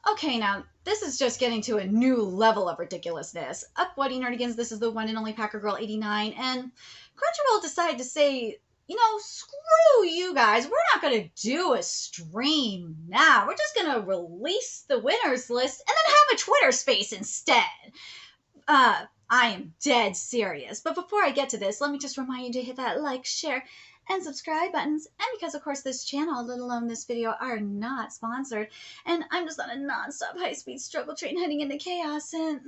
Okay, now, this is just getting to a new level of ridiculousness. Up, What Nerdigans, this is the one and only Packer Girl 89, and Crunchyroll decided to say, screw you guys, we're not going to do a stream now. We're just going to release the winners list and then have a Twitter space instead. I am dead serious. But before I get to this, let me just remind you to hit that like, share, and subscribe buttons. And because, of course, this channel, let alone this video, are not sponsored, and I'm just on a non-stop high-speed struggle train heading into chaos, and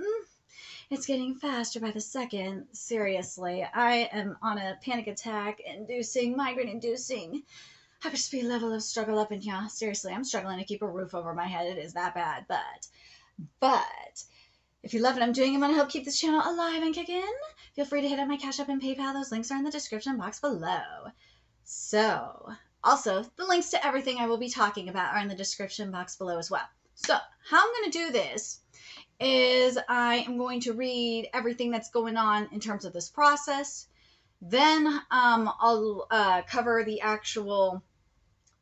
it's getting faster by the second. Seriously, I am on a panic attack-inducing, migraine-inducing, hyperspeed level of struggle up in here. Seriously, I'm struggling to keep a roof over my head. It is that bad, but if you love what I'm doing and want to help keep this channel alive and kicking, feel free to hit up my Cash App and PayPal. Those links are in the description box below. So, also, the links to everything I will be talking about are in the description box below as well. So, how I'm going to do this is I am going to read everything that's going on in terms of this process. Then I'll cover the actual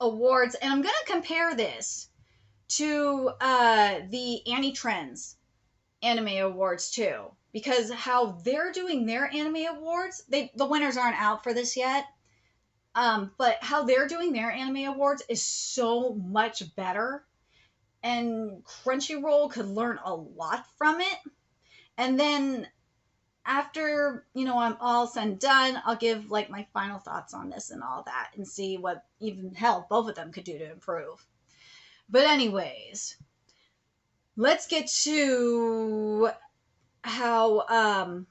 awards, and I'm going to compare this to the Anitrendz anime awards too, because how they're doing their anime awards, the winners aren't out for this yet, but how they're doing their anime awards is so much better, and Crunchyroll could learn a lot from it. And then after, I'm all said and done, I'll give like my final thoughts on this and all that, and see what even hell both of them could do to improve. But anyways, let's get to how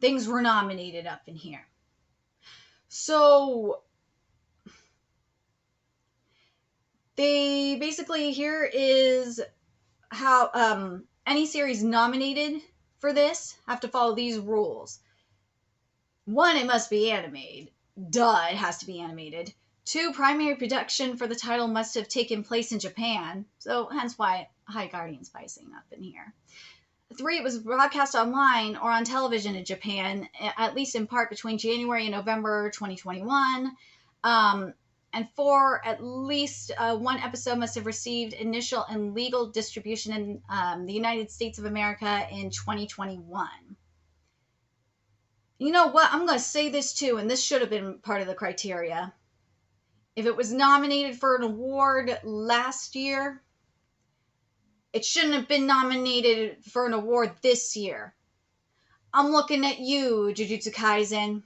things were nominated up in here. So they basically, here is how any series nominated for this have to follow these rules. 1, it must be animated. Duh, it has to be animated. 2, primary production for the title must have taken place in Japan, so hence why High Guardian's spicing up in here. 3, it was broadcast online or on television in Japan, at least in part between January and November 2021. And 4, at least one episode must have received initial and legal distribution in the United States of America in 2021. You know what? I'm going to say this too, and this should have been part of the criteria. If it was nominated for an award last year, it shouldn't have been nominated for an award this year. I'm looking at you, Jujutsu Kaisen.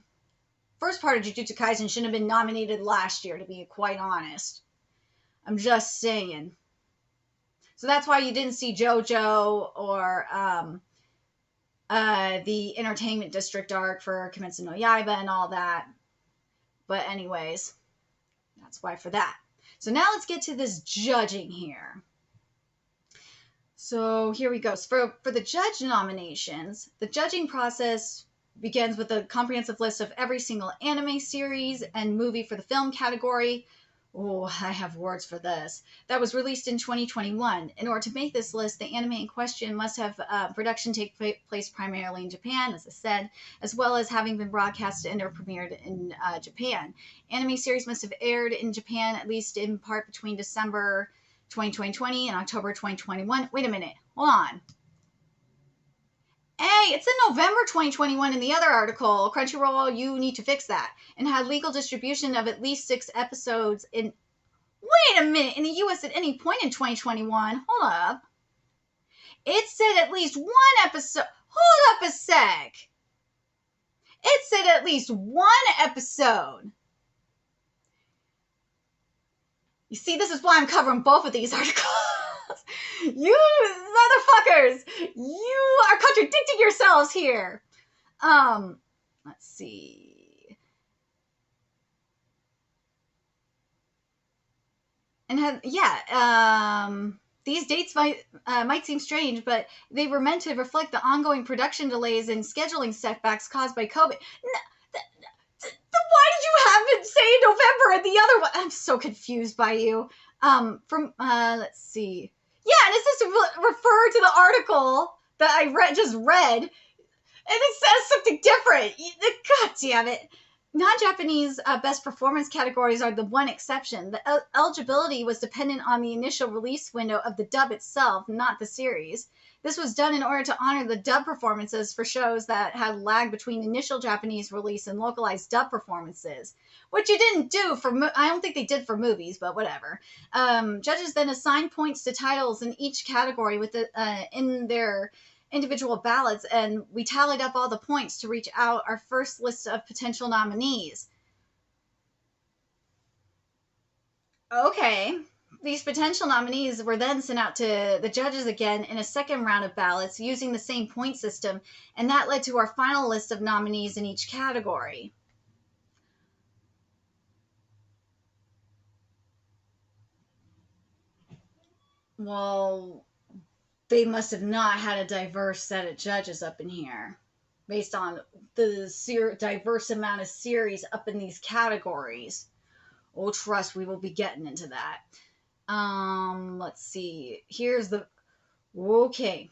First part of Jujutsu Kaisen shouldn't have been nominated last year, to be quite honest. I'm just saying. So that's why you didn't see JoJo or the Entertainment District arc for Kimetsu no Yaiba and all that. But anyways, that's why for that. So now let's get to this judging here. So here we go. So for the judge nominations, the judging process begins with a comprehensive list of every single anime series and movie for the film category. Oh, I have words for this. That was released in 2021. In order to make this list, the anime in question must have production take place primarily in Japan, as I said, as well as having been broadcast and or premiered in Japan. Anime series must have aired in Japan at least in part between December 2020 and October 2021. Wait a minute. Hold on. Hey, it's in November 2021 in the other article. Crunchyroll, you need to fix that. And had legal distribution of at least 6 episodes in... Wait a minute. In the U.S. at any point in 2021. Hold up. It said at least 1 episode... Hold up a sec. It said at least 1 episode. You see, this is why I'm covering both of these articles. You motherfuckers! You are contradicting yourselves here. Let's see. And these dates might seem strange, but they were meant to reflect the ongoing production delays and scheduling setbacks caused by COVID. Why did you have it say November and the other one? I'm so confused by you. Let's see. Yeah, and it says to refer to the article that I just read, and it says something different. God damn it. Non-Japanese best performance categories are the one exception. The eligibility was dependent on the initial release window of the dub itself, not the series. This was done in order to honor the dub performances for shows that had lagged between initial Japanese release and localized dub performances, which you didn't do for. I don't think they did for movies, but whatever. Judges then assigned points to titles in each category with in their individual ballots, and we tallied up all the points to reach out our first list of potential nominees. Okay. These potential nominees were then sent out to the judges again in a second round of ballots using the same point system, and that led to our final list of nominees in each category. Well, they must have not had a diverse set of judges up in here based on the diverse amount of series up in these categories. Oh, trust, we will be getting into that. Let's see. Here's the... Okay.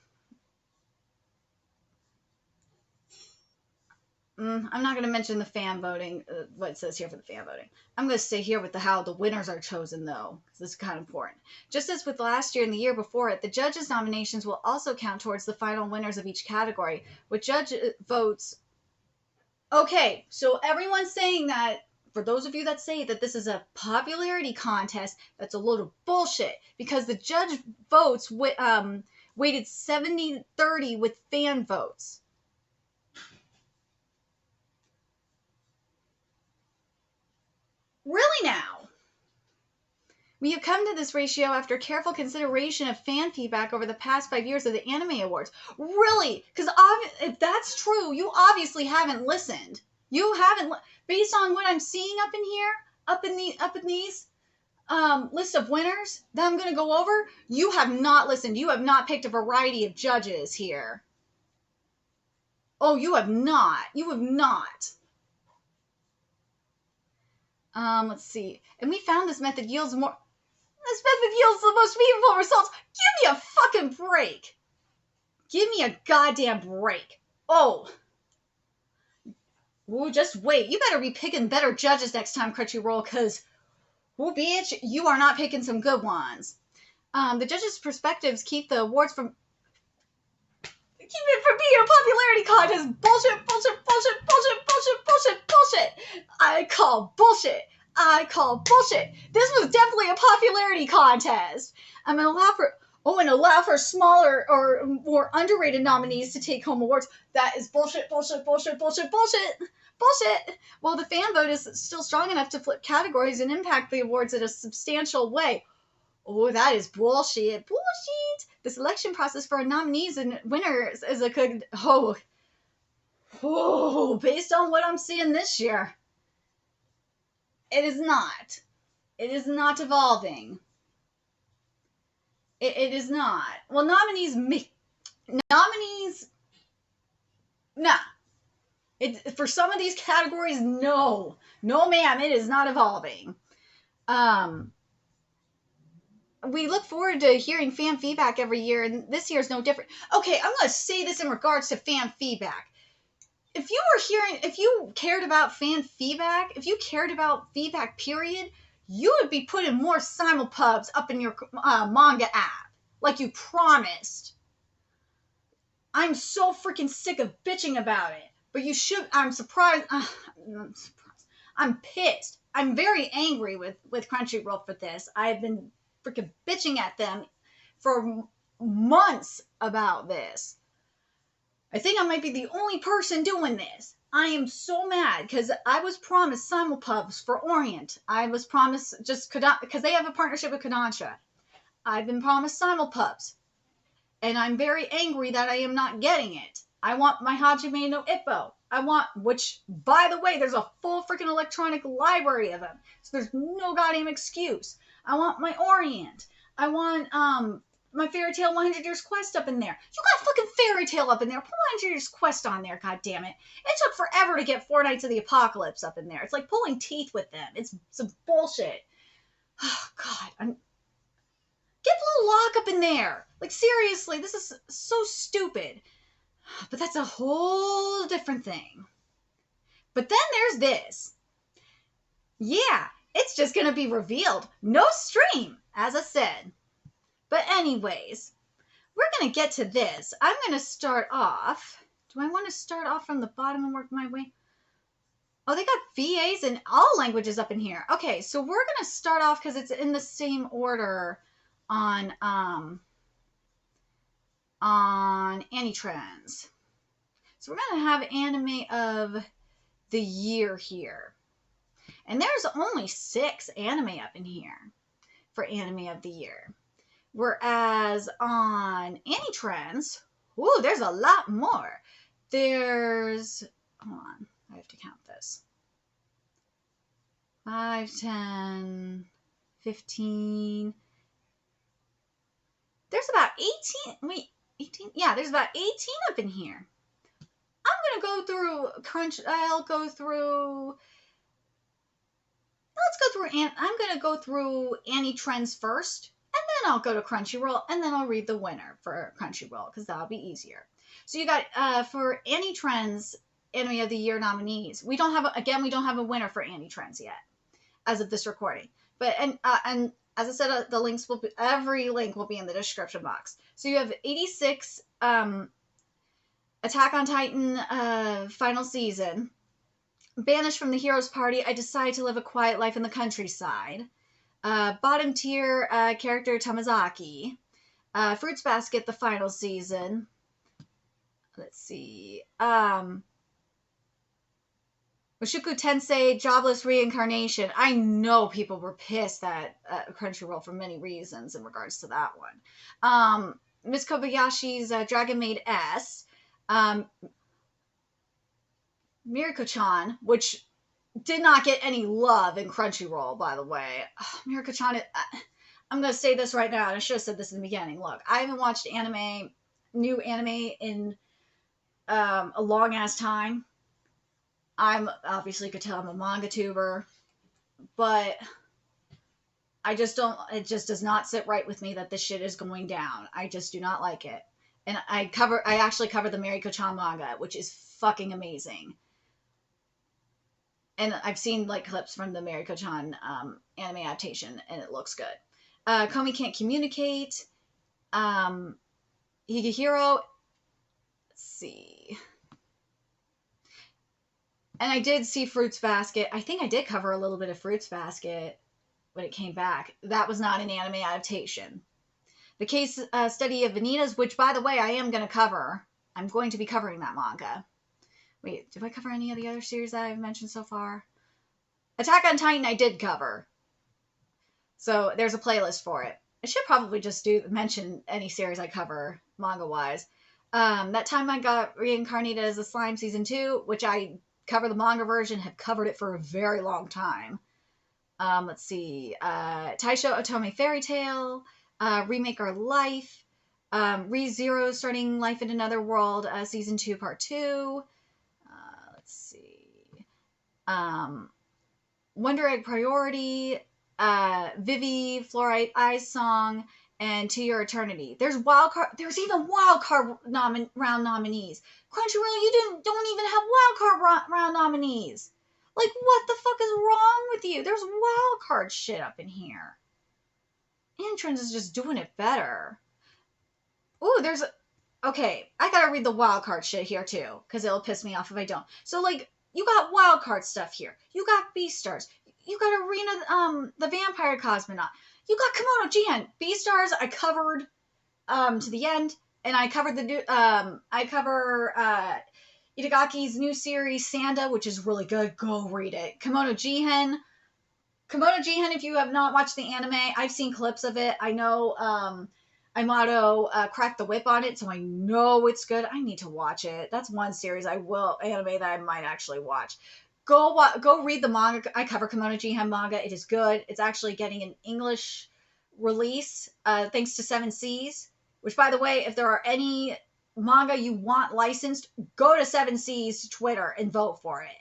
I'm not going to mention the fan voting, what it says here for the fan voting. I'm going to stay here with how the winners are chosen, though, because this is kind of important. Just as with last year and the year before it, the judges' nominations will also count towards the final winners of each category, with judge votes. Okay, so everyone's saying that, for those of you that say that this is a popularity contest, that's a load of bullshit, because the judge votes weighted 70-30 with fan votes. Really now? We have come to this ratio after careful consideration of fan feedback over the past 5 years of the Anime Awards. Really? Because if that's true, you obviously haven't listened. You haven't, based on what I'm seeing up in here, up in these list of winners that I'm going to go over. You have not listened. You have not picked a variety of judges here. Oh, you have not. You have not. Let's see. And we found this method yields more. This method yields the most meaningful results. Give me a fucking break. Give me a goddamn break. Oh. Ooh, just wait. You better be picking better judges next time, Crunchyroll, because, ooh, bitch, you are not picking some good ones. The judges' perspectives keep the awards from... Keep it from being a popularity contest. Bullshit, bullshit, bullshit, bullshit, bullshit, bullshit, bullshit. I call bullshit. I call bullshit. This was definitely a popularity contest. I'm going to allow for smaller or more underrated nominees to take home awards. That is bullshit, bullshit, bullshit, bullshit, bullshit, bullshit. Well, the fan vote is still strong enough to flip categories and impact the awards in a substantial way. Oh, that is bullshit. Bullshit. The selection process for nominees and winners is a good... Oh, based on what I'm seeing this year, it is not. It is not evolving. It is not. Well, nominees, nah. For some of these categories, no. No, ma'am, it is not evolving. We look forward to hearing fan feedback every year, and this year is no different. Okay, I'm going to say this in regards to fan feedback. If you cared about fan feedback, if you cared about feedback, period, you would be putting more simulpubs up in your manga app, like you promised. I'm so freaking sick of bitching about it, but you should. I'm surprised. I'm pissed. I'm very angry with Crunchyroll for this. I've been freaking bitching at them for months about this. I think I might be the only person doing this. I am so mad because I was promised simulpubs for Orient. I was promised because they have a partnership with Kodansha. I've been promised simulpubs. And I'm very angry that I am not getting it. I want my Hajime no Ippo. Which, by the way, there's a full freaking electronic library of them. So there's no goddamn excuse. I want my Orient. I want, my Fairy Tail 100 Years Quest up in there. You got fucking Fairy Tail up in there. Put 100 Years Quest on there, goddammit. It took forever to get 4 Nights of the Apocalypse up in there. It's like pulling teeth with them. It's some bullshit. Oh, God. Get Blue Lock up in there. Like, seriously, this is so stupid. But that's a whole different thing. But then there's this. Yeah, it's just going to be revealed. No stream, as I said. But anyways, we're going to get to this. I'm going to start off. Do I want to start off from the bottom and work my way? Oh, they got VAs in all languages up in here. Okay, so we're going to start off because it's in the same order on Anitrendz. So we're going to have anime of the year here. And there's only 6 anime up in here for anime of the year. Whereas on Anitrendz, ooh, there's a lot more. There's, hold on, I have to count this. 5, 10, 15. There's about 18. Wait, 18? Yeah, there's about 18 up in here. I'm going to go through I'll go through. Let's go through, I'm going to go through Anitrendz first, and then I'll go to Crunchyroll, and then I'll read the winner for Crunchyroll, because that'll be easier. So you got, for Anitrendz Anime of the Year nominees, we don't have a winner for Anitrendz yet, as of this recording. But, and as I said, the links will be, every link will be in the description box. So you have 86, Attack on Titan, final season. Banished from the hero's party, I decide to live a quiet life in the countryside. Bottom tier character Tamazaki. Fruits Basket, the final season. Let's see. Mushoku Tensei, Jobless Reincarnation. I know people were pissed at Crunchyroll for many reasons in regards to that one. Miss Kobayashi's Dragon Maid S. Miriko-chan, which did not get any love in Crunchyroll, by the way. Miriko-chan, I'm going to say this right now, and I should have said this in the beginning. Look, I haven't watched new anime in a long-ass time. Obviously could tell I'm a manga tuber, but I just don't, it just does not sit right with me that this shit is going down. I just do not like it. And I actually cover the Miriko-chan manga, which is fucking amazing. And I've seen like clips from the Miriko-chan anime adaptation, and it looks good. Komi Can't Communicate. Higehiro. Let's see. And I did see Fruits Basket. I think I did cover a little bit of Fruits Basket when it came back. That was not an anime adaptation. The Case Study of Vanitas, which, by the way, I am going to cover. I'm going to be covering that manga. Wait, did I cover any of the other series that I've mentioned so far? Attack on Titan I did cover. So there's a playlist for it. I should probably just mention any series I cover manga-wise. That time I got reincarnated as a slime season 2, which I cover the manga version, have covered it for a very long time. Let's see. Taisho Otome Fairy Tale. Remake Our Life. ReZero Starting Life in Another World, season 2, part 2. Let's see. Wonder Egg Priority, Vivi, Fluorite Eyes Song, and To Your Eternity. There's even wildcard round nominees. Crunchyroll, you don't even have wildcard round nominees. Like, what the fuck is wrong with you? There's wildcard shit up in here. Anitrendz is just doing it better. Ooh, okay, I gotta read the wildcard shit here too, because it'll piss me off if I don't. So, like, you got wildcard stuff here. You got Beastars. You got Arena, the Vampire Cosmonaut. You got Kimono Jihen. Beastars I covered to the end, and I covered the new, Itagaki's new series, Sanda, which is really good. Go read it. Kimono Jihen, if you have not watched the anime, I've seen clips of it. I know, Imato cracked the whip on it, so I know it's good. I need to watch it. That's one series anime that I might actually watch. Go read the manga. I cover Kimono Jihen manga. It is good. It's actually getting an English release, thanks to 7 Seas, which, by the way, if there are any manga you want licensed, go to 7 Seas Twitter and vote for it.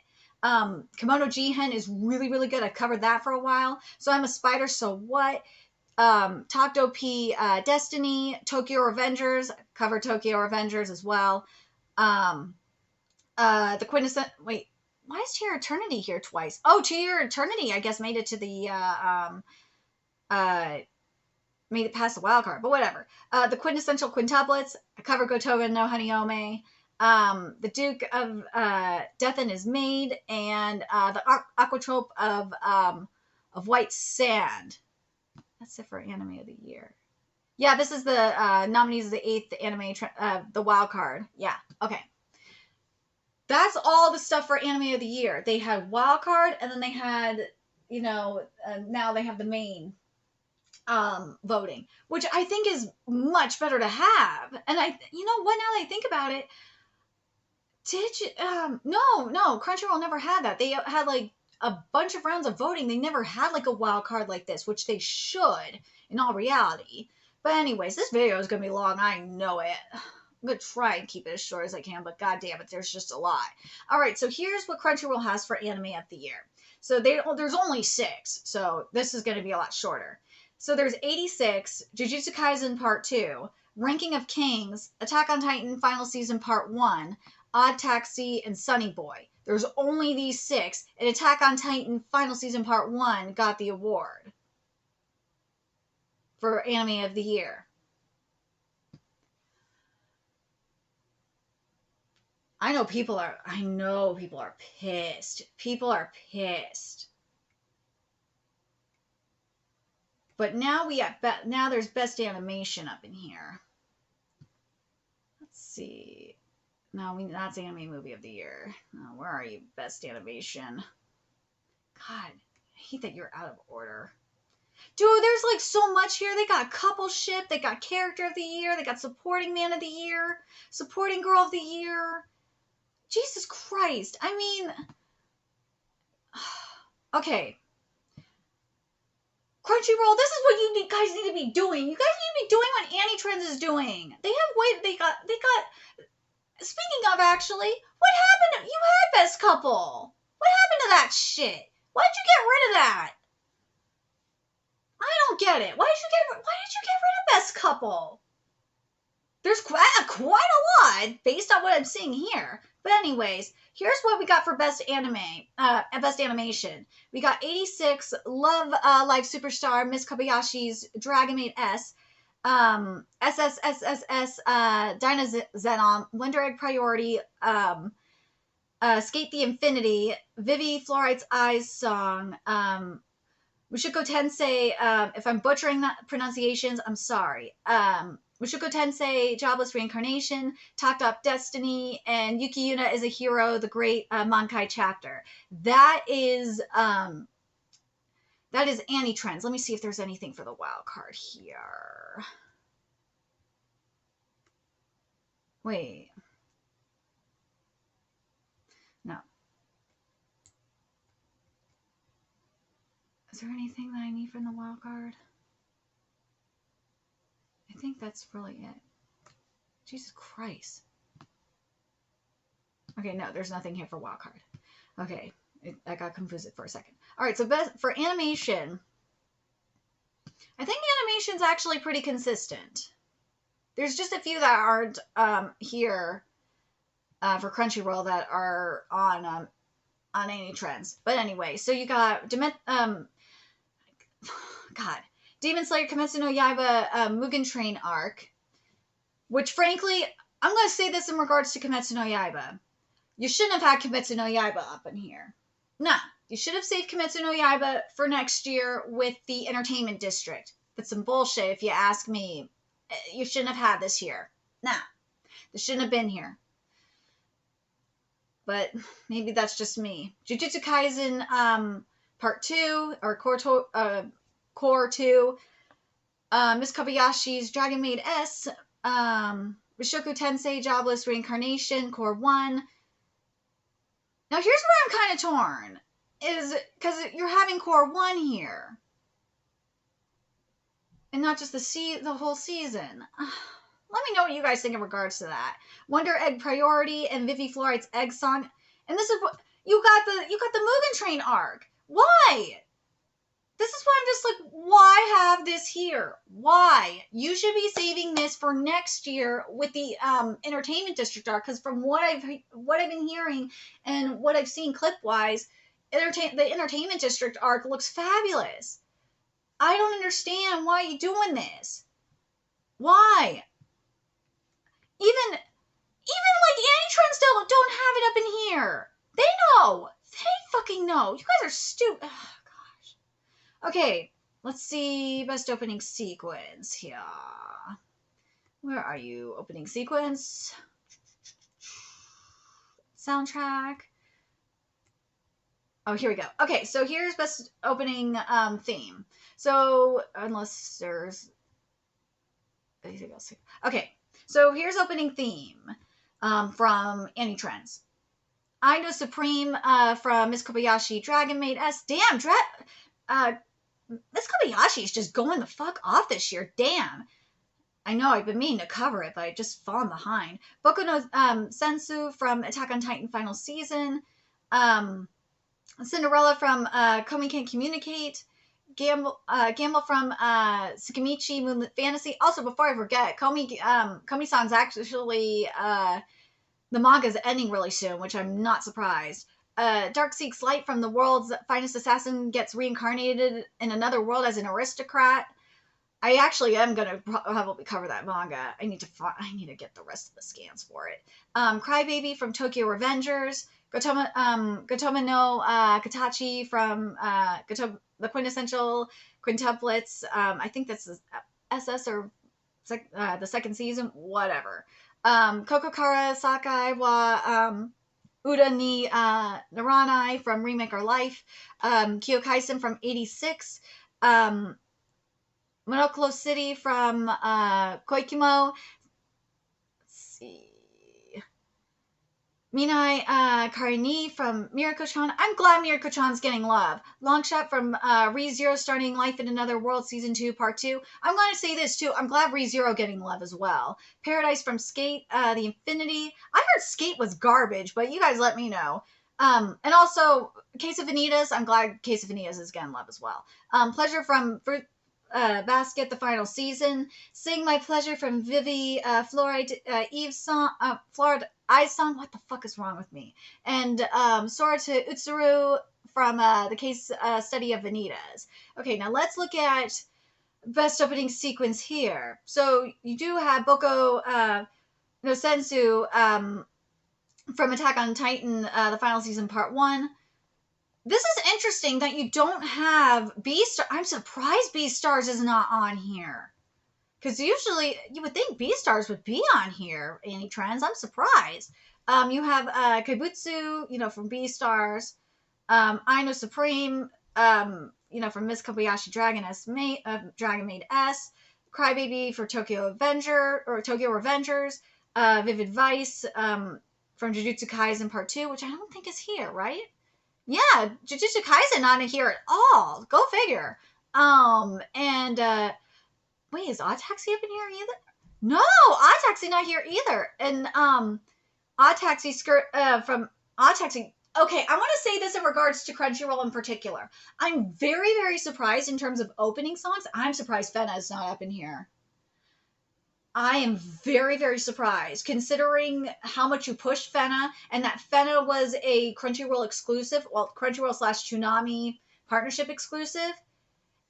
Kimono Jihen is really, really good. I've covered that for a while. So I'm a Spider, so what? Tokyo P Destiny, Tokyo Revengers, covered Tokyo Revengers as well. The quintessence, wait, why is To Your Eternity here twice? Oh, To Your Eternity, I guess, made it to the, made it past the wild card, but whatever. The quintessential quintuplets, cover Gotoba no Haniome, the Duke of Deathen is made, and the Aquatrope of White Sand. That's it for Anime of the Year. Yeah, this is the nominees of the 8th anime, the wild card. Yeah, okay. That's all the stuff for Anime of the Year. They had wild card, and then they had, you know, now they have the main voting, which I think is much better to have. And you know what, now that I think about it, no, Crunchyroll never had that. They had like a bunch of rounds of voting. They never had like a wild card like this, which they should in all reality. But anyways, this video is going to be long. I know it. I'm going to try and keep it as short as I can, but god damn it, there's just a lot. All right, so here's what Crunchyroll has for Anime of the Year. So there's only 6, so this is going to be a lot shorter. So there's 86, Jujutsu Kaisen Part 2, Ranking of Kings, Attack on Titan Final Season Part 1, Odd Taxi, and Sunny Boy. There's only these 6, and Attack on Titan Final Season Part 1 got the award for Anime of the Year. I know people are pissed. People are pissed. But now now there's Best Animation up in here. Let's see. No, that's Anime Movie of the Year. Oh, where are you? Best Animation. God, I hate that you're out of order. Dude, there's like so much here. They got Coupleship. They got Character of the Year. They got Supporting Man of the Year. Supporting Girl of the Year. Jesus Christ. I mean, okay. Crunchyroll, this is what you guys need to be doing. You guys need to be doing what Anitrendz is doing. They got, speaking of actually, what happened? You had Best Couple. What happened to that shit? Why did you get rid of that? I don't get it. Why did you get rid of Best Couple? There's quite a lot based on what I'm seeing here. But anyways, here's what we got for Best Animation. We got 86, Love Live Superstar, Miss Kobayashi's Dragon Maid S, SSSSS, Dyna Zenon, Wonder Egg Priority, Skate the Infinity, Vivi Fluoride's Eyes Song, Mushoku Tensei, if I'm butchering that pronunciations, I'm sorry. Mushoku Tensei, Jobless Reincarnation, Talked Up Destiny, and Yuki Yuna is a Hero, the Great Mankai Chapter. That is Anitrendz. Let me see if there's anything for the wild card here. Wait. No. Is there anything that I need from the wild card? I think that's really it. Jesus Christ. Okay, no, there's nothing here for wildcard. Okay, I got confused for a second. All right, so for animation, I think animation's actually pretty consistent. There's just a few that aren't here for Crunchyroll that are on Anitrendz. But anyway, so you got Demon Slayer Kimetsu no Yaiba Mugen Train arc, which frankly, I'm going to say this in regards to Kimetsu no Yaiba. You shouldn't have had Kimetsu no Yaiba up in here. Nah, you should have saved Kimetsu no Yaiba for next year with the Entertainment District. That's some bullshit if you ask me. You shouldn't have had this here. Nah, this shouldn't have been here. But maybe that's just me. Jujutsu Kaisen Part 2, or Core 2, Miss Kobayashi's Dragon Maid S, Rishoku Tensei Jobless Reincarnation, Core 1. Now here's where I'm kind of torn, is because you're having Core 1 here. And not just the whole season. Let me know what you guys think in regards to that. Wonder Egg Priority and Vivi Fluoride's Egg Song. And this is what you got the Mugen Train arc. Why? This is why I'm just like, why have this here? Why? You should be saving this for next year with the entertainment district arc, because from what I've been hearing and what I've seen clip wise, the entertainment district arc looks fabulous. I don't understand why you're doing this. Why? Even like Anitrendz don't have it up in here. They know. They fucking know. You guys are stupid. Okay, let's see best opening sequence here. Where are you? Opening sequence. Soundtrack. Oh, here we go. Okay, so here's best opening theme. So, unless there's anything else here. Okay, so here's opening theme from Anitrendz. I Know Supreme from Miss Kobayashi, Dragon Maid S. Damn, Miss Kobayashi is just going the fuck off this year. Damn. I know I've been meaning to cover it, but I just fallen behind. Boku no Sensu from Attack on Titan final season. Cinderella from Komi Can't Communicate. Gamble from Tsukimichi Moonlit Fantasy. Also, before I forget, Komi-san's actually the manga's ending really soon, which I'm not surprised. Dark Seeks Light from The World's Finest Assassin gets reincarnated in another world as an aristocrat. I actually am gonna probably cover that manga. I need to get the rest of the scans for it. Crybaby from Tokyo Revengers. Gotoma no Katachi from the Quintessential Quintuplets. I think that's the SS or the second season. Whatever. Kokokara Sakai wa Uda ni Naranai from Remake Our Life. Kyo Kaisen from 86. Monoklo City from Koikimo. Let's see. Minai Karini from Mirako-chan. I'm glad Mirako-chan's getting love. Longshot from ReZero starting life in another world season 2 part 2. I'm going to say this too. I'm glad ReZero getting love as well. Paradise from Skate, The Infinity. I heard Skate was garbage, but you guys let me know. And also Case of Vanitas. I'm glad Case of Vanitas is getting love as well. Pleasure from Fruit Basket, the final season. Sing My Pleasure from Vivi, Fluoride Eve's song, Fluoride I's song. What the fuck is wrong with me? And Sora to Utsuru from the case study of Vanitas. Okay, now let's look at best opening sequence here. So you do have Boku no Sensu from Attack on Titan, the final season, part 1. This is interesting that you don't have Beastars. I'm surprised Beastars is not on here. Because usually you would think Beastars would be on here, Anitrendz. I'm surprised. You have Kaibutsu, from Beastars. I Know Supreme, from Miss Kobayashi Dragon Maid S. Crybaby for Tokyo Revengers. Vivid Vice from Jujutsu Kaisen Part 2, which I don't think is here, right? Yeah, Jujutsu Kaisen not in here at all. Go figure. And wait, is Odd Taxi up in here either? No, Odd Taxi not here either. And Odd Taxi from Odd Taxi. Okay, I want to say this in regards to Crunchyroll in particular. I'm very, very surprised in terms of opening songs. I'm surprised Fena is not up in here. I am very, very surprised, considering how much you pushed Fena, and that Fena was a Crunchyroll exclusive, well, Crunchyroll / Toonami partnership exclusive,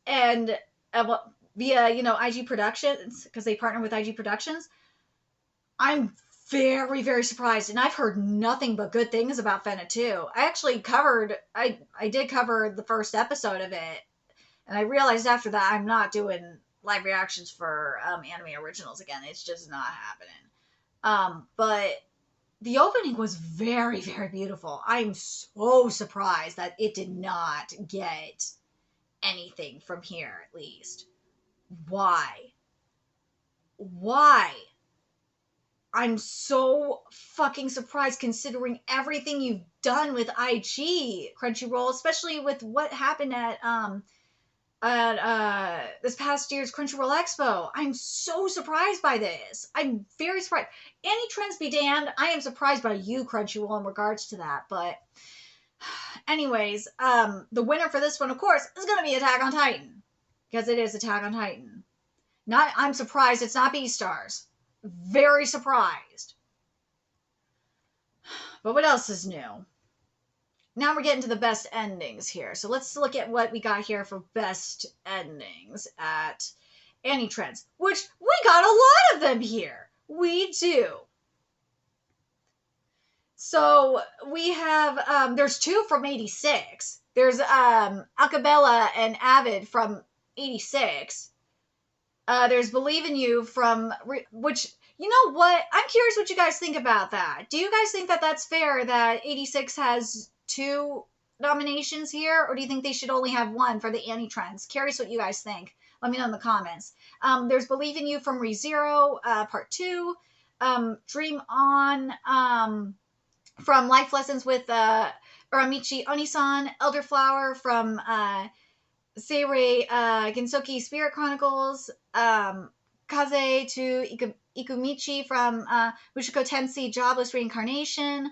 and via, IG Productions, because they partner with IG Productions. I'm very, very surprised, and I've heard nothing but good things about Fena, too. I actually I did cover the first episode of it, and I realized after that I'm not doing live reactions for anime originals again. It's just not happening. But the opening was very, very beautiful. I'm so surprised that it did not get anything from here, at least. Why? I'm so fucking surprised, considering everything you've done with IG Crunchyroll, especially with what happened at this past year's Crunchyroll Expo. I'm so surprised by this. I'm very surprised. Anitrendz be damned. I am surprised by you, Crunchyroll, in regards to that. But Anyways, the winner for this one, of course, is going to be Attack on Titan. Because it is Attack on Titan. I'm surprised it's not Beastars. Very surprised. But what else is new? Now we're getting to the best endings here. So let's look at what we got here for best endings at Anitrendz, which we got a lot of them here. We do. So we have, there's two from 86. There's Acapella and Avid from 86. There's Believe in You from, which, you know what? I'm curious what you guys think about that. Do you guys think that that's fair that 86 has 2 nominations here? Or do you think they should only have 1 for the Anitrendz? Curious what you guys think. Let me know in the comments. There's Believe in You from ReZero, Part 2. Dream On from Life Lessons with Uramichi Onisan. Elderflower from Seirei Gensoki Spirit Chronicles. Kaze to Ikumichi from Mushiko Tensei Jobless Reincarnation.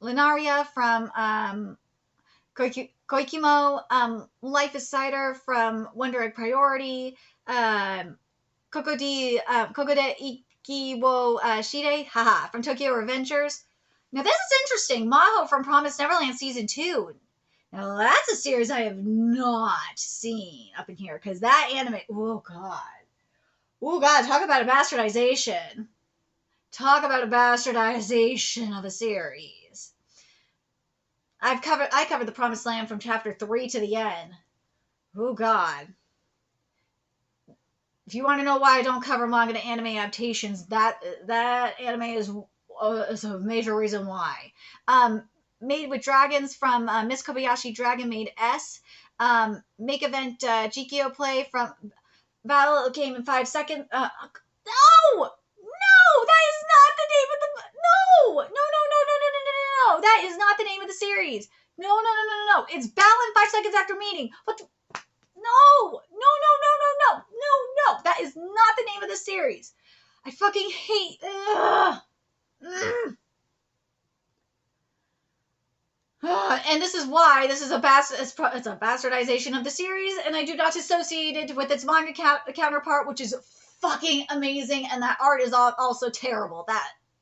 Linaria from Koikimo. Life is Cider from Wonder Egg Priority. Kokode Ikiwo Shide, haha, from Tokyo Revengers. Now this is interesting. Maho from Promised Neverland Season 2. Now that's a series I have not seen up in here, because that anime, oh god. Oh god, talk about a bastardization. Talk about a bastardization of a series. I covered The Promised Land from chapter 3 to the end. Oh god. If you want to know why I don't cover manga to anime adaptations, that anime is a major reason why. Made with Dragons from Miss Kobayashi Dragon Maid S. Make Event Jikyo Play from Battle Game in 5 Seconds. No! No! That is not the name of the... No! No! That is not the name of the series. No. It's Battle in 5 Seconds After Meeting. What the... No! No! That is not the name of the series. I fucking hate... And this is why this is a bastardization of the series, and I do not associate it with its manga counterpart, which is fucking amazing, and that art is also terrible.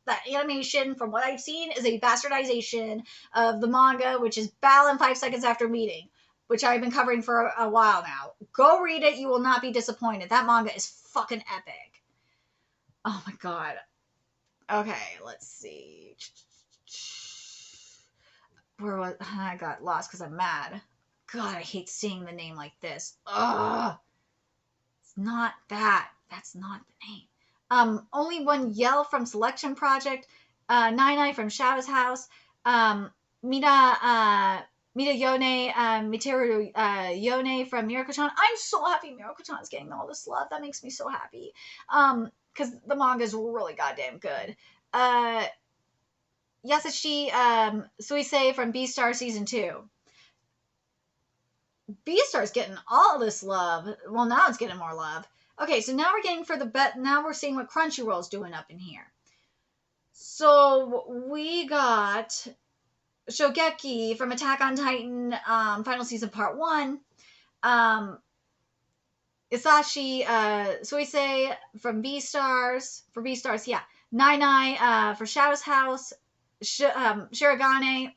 That animation, from what I've seen, is a bastardization of the manga, which is Battle in 5 Seconds After Meeting, which I've been covering for a while now. Go read it. You will not be disappointed. That manga is fucking epic. Oh my god. Okay, let's see. Where was I? Got lost because I'm mad. God, I hate seeing the name like this. Ugh. It's not that. That's not the name. Only One Yell from Selection Project. Nine from Shadow's House. Mida Yone, Miteru Yone from Miracle-chan. I'm so happy Miracle-chan is getting all this love. That makes me so happy. Because the manga is really goddamn good. Yasashi Suisei from Beastar Season 2. Beastar's getting all this love. Well, now it's getting more love. Okay, so now we're getting for the bet. Now we're seeing what Crunchyroll's doing up in here. So we got Shingeki from Attack on Titan, Final Season Part 1. Isashi Suisei from Beastars, yeah. Nai for Shadow's House. Shirogane,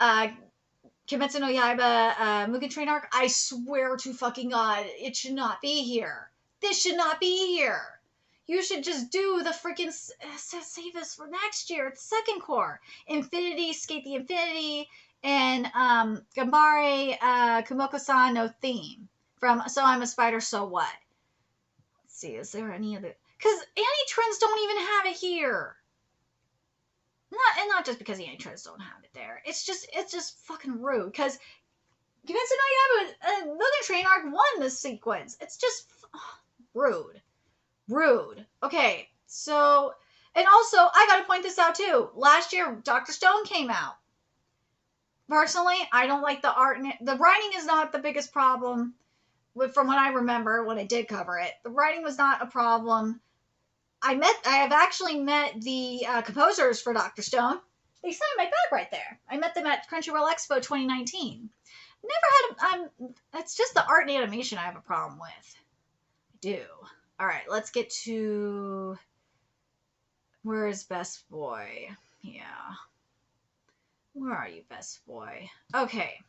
Kimetsu no Yaiba, Mugen Train Arc. I swear to fucking God, it should not be here. This should not be here. You should just do the freaking save this for next year. It's second core. Infinity, Skate the Infinity, and Gambare Kumoko-san no Theme from So I'm a Spider, So What. Let's see, is there any other? Because Anitrendz don't even have it here. Not just because the Anitrendz don't have it there. It's just fucking rude. Because Kimetsu no Yaiba, Mugen Train Arc won this sequence. It's just rude. Rude. Okay, so, and also, I gotta point this out too. Last year, Dr. Stone came out. Personally, I don't like the art. The writing is not the biggest problem, from what I remember when I did cover it. The writing was not a problem. I have actually met the composers for Dr. Stone. They signed my bag right there. I met them at Crunchyroll Expo 2019. Never had it's just the art and animation I have a problem with. I do. All right, let's get to where is Best Boy? Yeah. Where are you, Best Boy? Okay.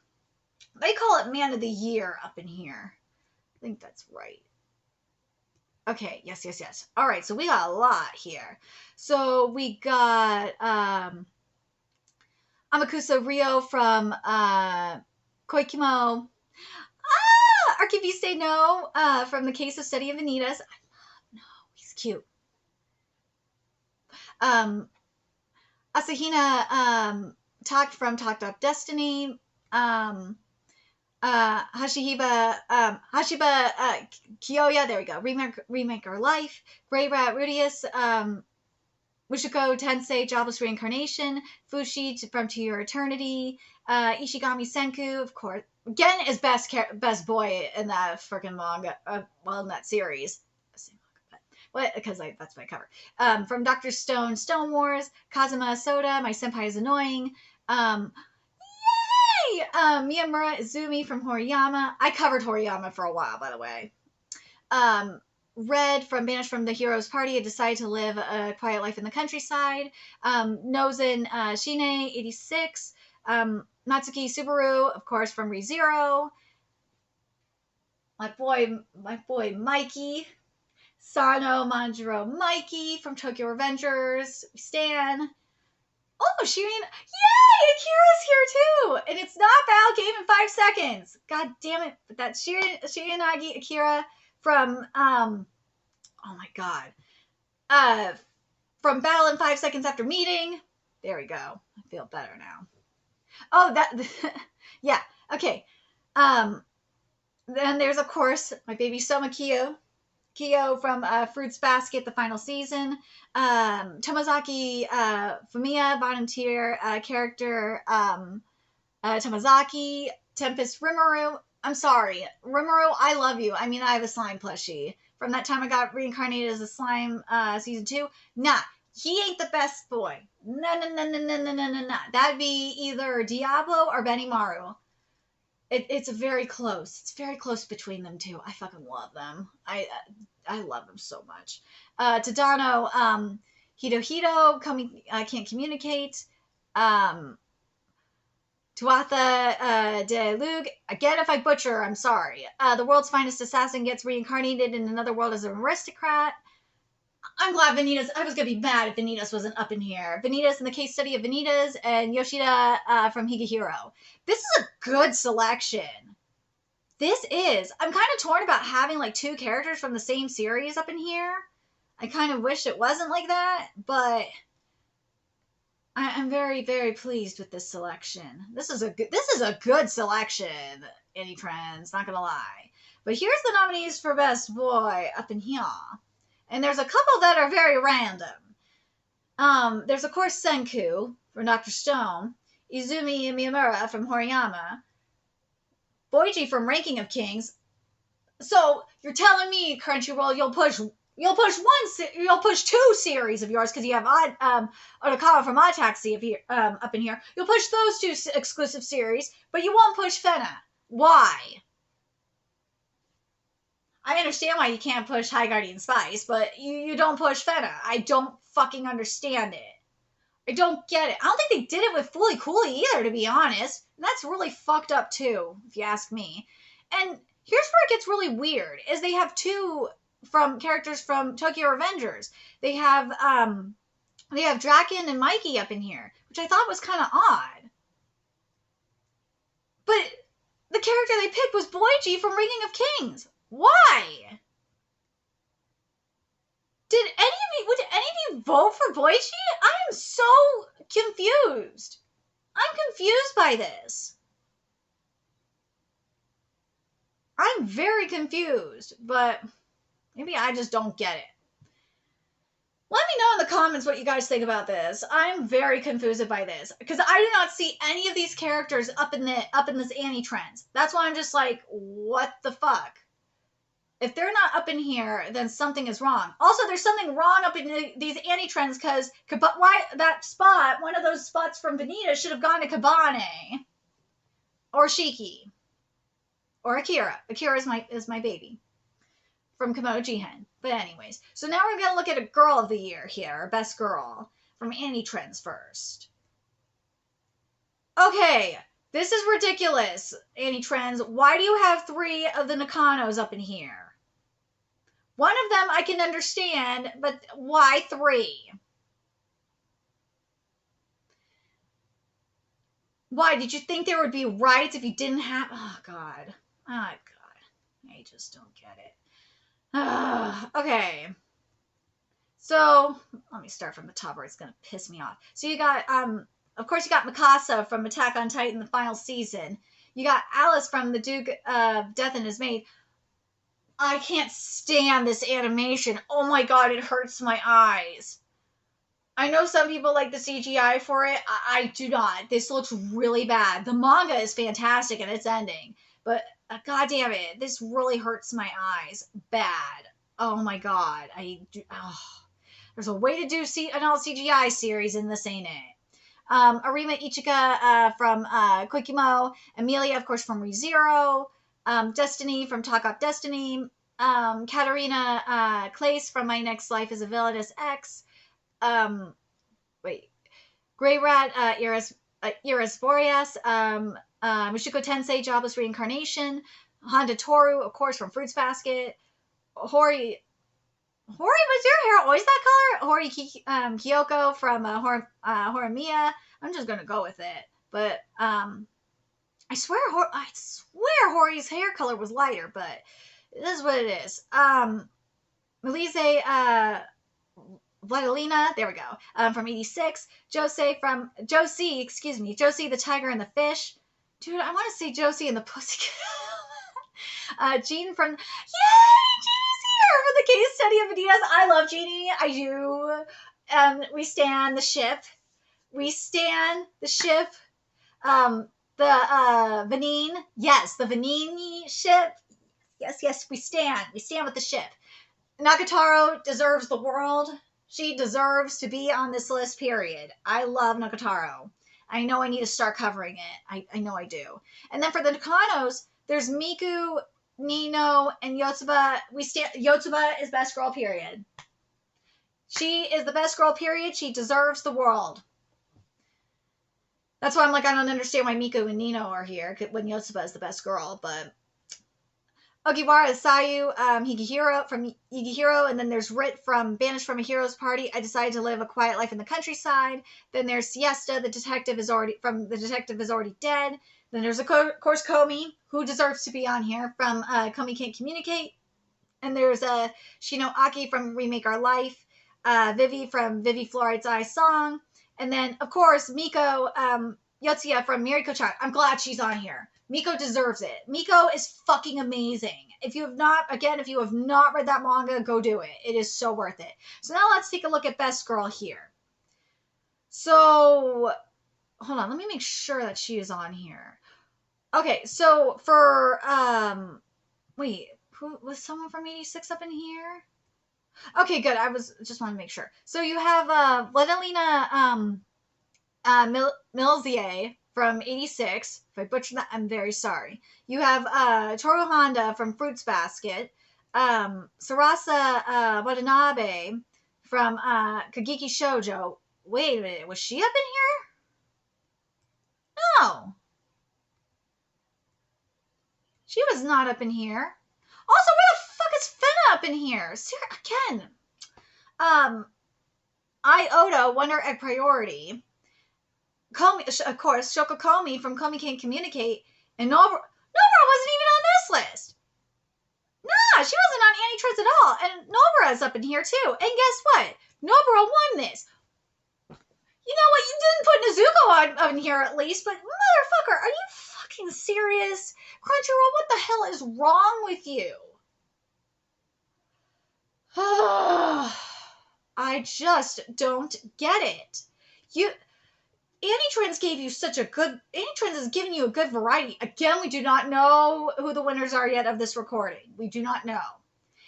They call it Man of the Year up in here. I think that's right. Okay, yes. All right, so we got a lot here. So we got Amakusa Ryo from Koikimo. Archiviste No from The Case of Study of Vanitas. No, he's cute. Asahina talked from Talk Talk Destiny. Hashiba Kiyoya, there we go. Remake Our Life. Grey Rat Rudius, Mushiko Tensei, Jobless Reincarnation. Fushi from To Your Eternity. Ishigami Senku, of course. Again, is best boy in that freaking manga. Well, in that series. What? Because that's my cover. From Dr. Stone, Stone Wars. Kazuma Soda, My Senpai is Annoying. Yay! Miyamura Izumi from Horiyama. I covered Horiyama for a while, by the way. Red from Banished from the Hero's Party. I decided to live a quiet life in the countryside. Nozen Shine, 86. Natsuki Subaru, of course, from ReZero. My boy Mikey. Sano Manjiro Mikey from Tokyo Revengers. Stan. Oh, Shirin. Yay! Akira's here too! And it's not Battle Game in 5 seconds. God damn it. But that's Shiranagi Akira from, oh my god. From Battle in 5 Seconds After Meeting. There we go. I feel better now. Oh, that, yeah, okay. Then there's, of course, my baby Soma Kiyo from Fruits Basket, the final season. Tomazaki Fumiya, bottom tier character. Tomazaki, Tempest Rimuru. I'm sorry, Rimuru, I love you. I mean, I have a slime plushie. From that time I got reincarnated as a slime season 2. Nah, he ain't the best boy. No. That'd be either Diablo or Benimaru. It's very close. It's very close between them two. I fucking love them. I love them so much. Tadano, Hito, can't communicate. Tuatha de Lug. Again, if I butcher, I'm sorry. The world's finest assassin gets reincarnated in another world as an aristocrat. I'm glad Vanitas. I was going to be mad if Vanitas wasn't up in here. Vanitas in the case study of Vanitas, and Yoshida from Higehiro. This is a good selection. This is. I'm kind of torn about having like 2 characters from the same series up in here. I kind of wish it wasn't like that, but I'm very, very pleased with this selection. This is a good selection, Anitrendz, not gonna lie. But here's the nominees for Best Boy up in here. And there's a couple that are very random. There's, of course, Senku from Dr. Stone, Izumi Miyamura from Horiyama, Boichi from Ranking of Kings. So you're telling me, Crunchyroll, you'll push 2 series of yours because you have Otokawa from Odd Taxi up in here. You'll push those 2 exclusive series, but you won't push Fena. Why? I understand why you can't push High Guardian Spice, but you don't push Fena. I don't fucking understand it. I don't get it. I don't think they did it with Fully Cooley either, to be honest. And that's really fucked up too, if you ask me. And here's where it gets really weird, is they have 2 from characters from Tokyo Revengers. They have Draken and Mikey up in here, which I thought was kind of odd. But the character they picked was Boichi from Ringing of Kings. Why? Would any of you vote for Boichi? I am so confused. I'm confused by this. I'm very confused, but maybe I just don't get it. Let me know in the comments what you guys think about this. I'm very confused by this because I do not see any of these characters up in this Anitrendz. That's why I'm just like, what the fuck? If they're not up in here, then something is wrong. Also, there's something wrong up in these Anitrendz because why that spot, one of those spots from Vanitas, should have gone to Kabane or Shiki or Akira. Akira is my baby from Komodo Jihen. But anyways, so now we're gonna look at a girl of the year here, best girl from Anitrendz first. Okay, this is ridiculous, Anitrendz. Why do you have 3 of the Nakanos up in here? One of them I can understand, but why 3? Why? Did you think there would be riots if you didn't have... Oh, God. Oh, God. I just don't get it. Okay. So, let me start from the top where it's going to piss me off. So you got, of course you got Mikasa from Attack on Titan, the final season. You got Alice from The Duke of Death and His Maid. I can't stand this animation. Oh my God, it hurts my eyes. I know some people like the CGI for it. I do not. This looks really bad. The manga is fantastic and it's ending. But God damn it, this really hurts my eyes. Bad. Oh my God. There's a way to do an all CGI series and this ain't it. Arima Ichika from Koikimo. Amelia, of course, from ReZero. Destiny from Talk Up Destiny, Katarina Clace from My Next Life as a Villainous X, Grey Rat, Iris Boreas, Mishiko Tensei, Jobless Reincarnation, Honda Toru, of course, from Fruits Basket, Hori, was your hair always that color? Hori Kyoko from Horimiya. I'm just gonna go with it, but I swear Hori's hair color was lighter, but it is what it is. Melise Vladilina, there we go, from 86. Josie the Tiger and the Fish. Dude, I want to see Josie and the Pussycat. Jean from, yay, Jeannie's here for the case study of Vanitas. I love Jeannie, I do. We stand the ship. The Vanine, yes, the Vanini ship. Yes, we stand with the ship. Nagatoro deserves the world. She deserves to be on this list, period. I love Nagatoro. I know I need to start covering it. I know I do. And then for the Nakanos, there's Miku, Nino, and Yotsuba. Yotsuba is best girl, period. She is the best girl, period. She deserves the world. That's why I'm like, I don't understand why Miku and Nino are here when Yotsuba is the best girl, but Ogiwara is Sayu, Higihiro from Higihiro, and then there's Rit from Banished from a Hero's Party. I decided to live a quiet life in the countryside. Then there's Siesta, the detective is already dead. Then there's of course Komi, who deserves to be on here from Komi Can't Communicate. And there's Shino Aki from Remake Our Life, Vivi from Vivi Fluoride's Eye Song. And then, of course, Miko Yotsuya from Miriko-chan. I'm glad she's on here. Miko deserves it. Miko is fucking amazing. If you have not read that manga, go do it. It is so worth it. So now let's take a look at Best Girl here. So, hold on. Let me make sure that she is on here. Okay, so for, wait, who was someone from 86 up in here? Okay, good. Just want to make sure. So you have Vladilina Milzier from 86. If I butchered that, I'm very sorry. You have Toru Honda from Fruits Basket. Sarasa Watanabe from Kageki Shoujo. Wait a minute, was she up in here? No. She was not up in here. Also, where the fuck is Fena up in here? Again. Iota, Wonder Egg Priority. Komi, of course, Shoko Komi from Komi Can't Communicate. And Nobara wasn't even on this list. Nah, she wasn't on Anitrendz at all. And Nobara's up in here too. And guess what? Nobara won this. You know what? You didn't put Nezuko on here at least, but motherfucker, are you fucking serious? Crunchyroll, what the hell is wrong with you? I just don't get it. Anitrendz gave you Anitrendz has given you a good variety. Again, we do not know who the winners are yet of this recording. We do not know.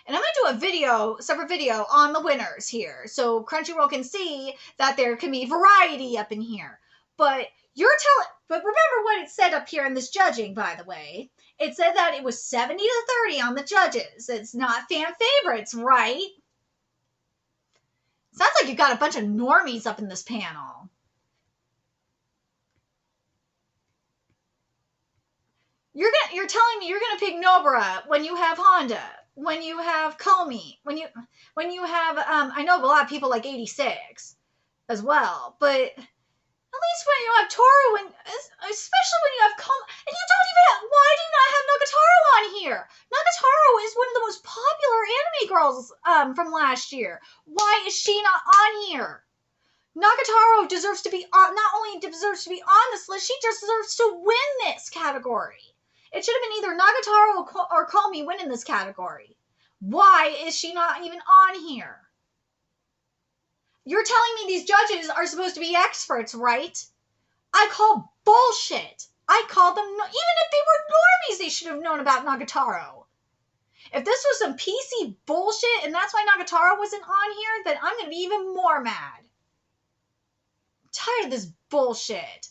And I'm going to do a separate video on the winners here, so Crunchyroll can see that there can be variety up in here. But remember what it said up here in this judging, by the way. It said that it was 70 to 30 on the judges. It's not fan favorites, right? Sounds like you got a bunch of normies up in this panel. You're telling me you're gonna pick Nobara when you have Honda, when you have Komi, when you have I know a lot of people like 86 as well, but at least when you have Toru, especially when you have Komi, and you don't even have, why do you not have Nagatoro on here? Nagatoro is one of the most popular anime girls from last year. Why is she not on here? Nagatoro deserves to be on, not only deserves to be on this list, she just deserves to win this category. It should have been either Nagatoro or Komi winning this category. Why is she not even on here? You're telling me these judges are supposed to be experts, right? I call bullshit. I call them, even if they were normies, they should have known about Nagatoro. If this was some PC bullshit and that's why Nagatoro wasn't on here, then I'm going to be even more mad. I'm tired of this bullshit.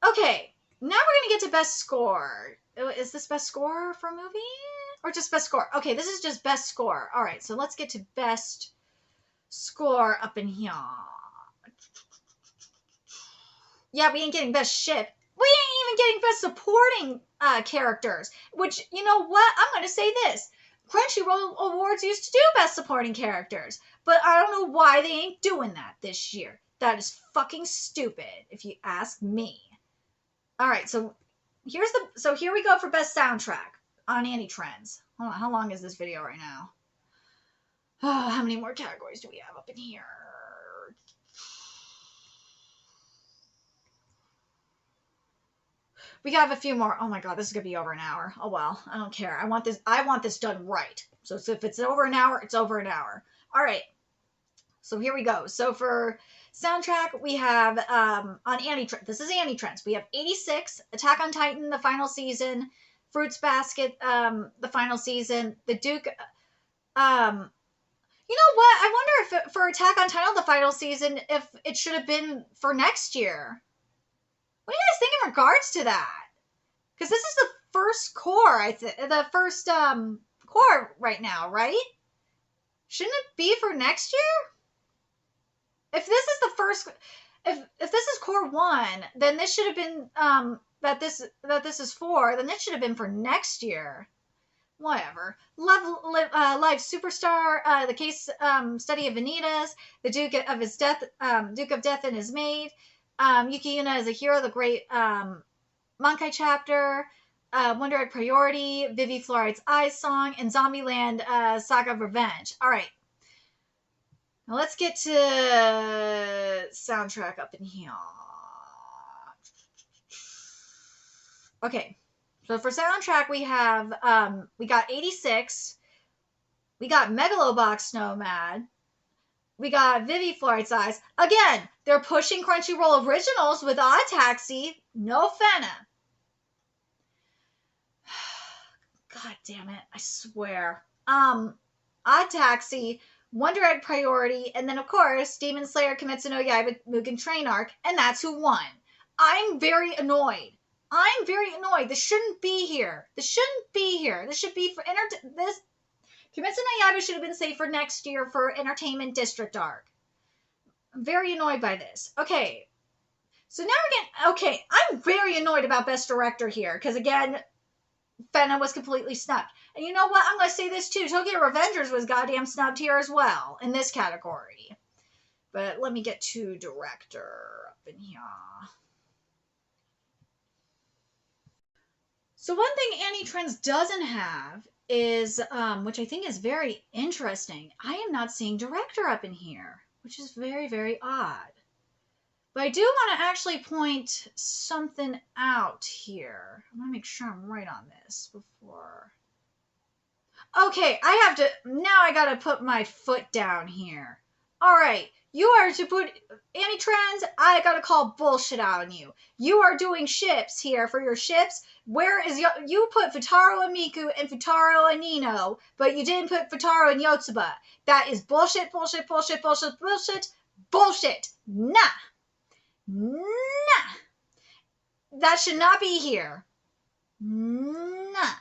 Okay. Now we're going to get to best score. Is this best score for a movie? Or just best score? Okay, this is just best score. All right, so let's get to best score up in here. Yeah, we ain't getting best ship. We ain't even getting best supporting characters. Which, you know what? I'm going to say this. Crunchyroll Awards used to do best supporting characters. But I don't know why they ain't doing that this year. That is fucking stupid, if you ask me. All right, so here we go for best soundtrack on Anitrendz. Hold on, how long is this video right now? Oh, how many more categories do we have up in here? We got a few more. Oh my god, this is gonna be over an hour. Oh well, I don't care. I want this done right. So if it's over an hour, it's over an hour. All right. So here we go. So for soundtrack, we have on Anitrendz. This is Anitrendz. We have 86, Attack on Titan, the final season, Fruits Basket, the final season, The Duke. You know what? I wonder if for Attack on Titan, the final season, if it should have been for next year. What do you guys think in regards to that? Because this is the first core, the first core right now, right? Shouldn't it be for next year? If this is the first, if this is core 1, then this should have been that this is 4, then this should have been for next year. Whatever. Live Superstar, the case study of Vanitas, the Duke of Death and his maid, Yuki Yuna is a hero, the great Mankai chapter, Wonder Egg Priority, Vivi Fluoride's Eyes song, and Zombieland Saga of Revenge. All right. Now let's get to soundtrack up in here. Okay, so for soundtrack we have we got 86, we got Megalobox Snowmad, we got Vivi Fluoride's Eyes. Again, they're pushing Crunchyroll originals with Odd Taxi, no Fena. God damn it, I swear. Odd Taxi, Wonder Egg Priority, and then, of course, Demon Slayer Kimetsu no Yaiba Mugen Train Arc, and that's who won. I'm very annoyed. This shouldn't be here. This should be for this. Kimetsu no Yaiba should have been saved for next year for Entertainment District Arc. I'm very annoyed by this. Okay. So now we're getting... Okay, I'm very annoyed about Best Director here, because, again, Fena was completely snubbed. And you know what? I'm going to say this too. Tokyo Revengers was goddamn snubbed here as well in this category. But let me get to director up in here. So one thing Anitrendz doesn't have is, which I think is very interesting, I am not seeing director up in here, which is very, very odd. But I do want to actually point something out here. I want to make sure I'm right on this before. Okay, now I got to put my foot down here. All right, You are to put Anitrendz, I gotta call bullshit on you. You are doing ships here for your ships. Where is you put Futaro and Miku and Futaro and Nino, but you didn't put Futaro and Yotsuba. That is bullshit, bullshit, bullshit, bullshit, bullshit, bullshit. Nah. Nah. That should not be here. Nah.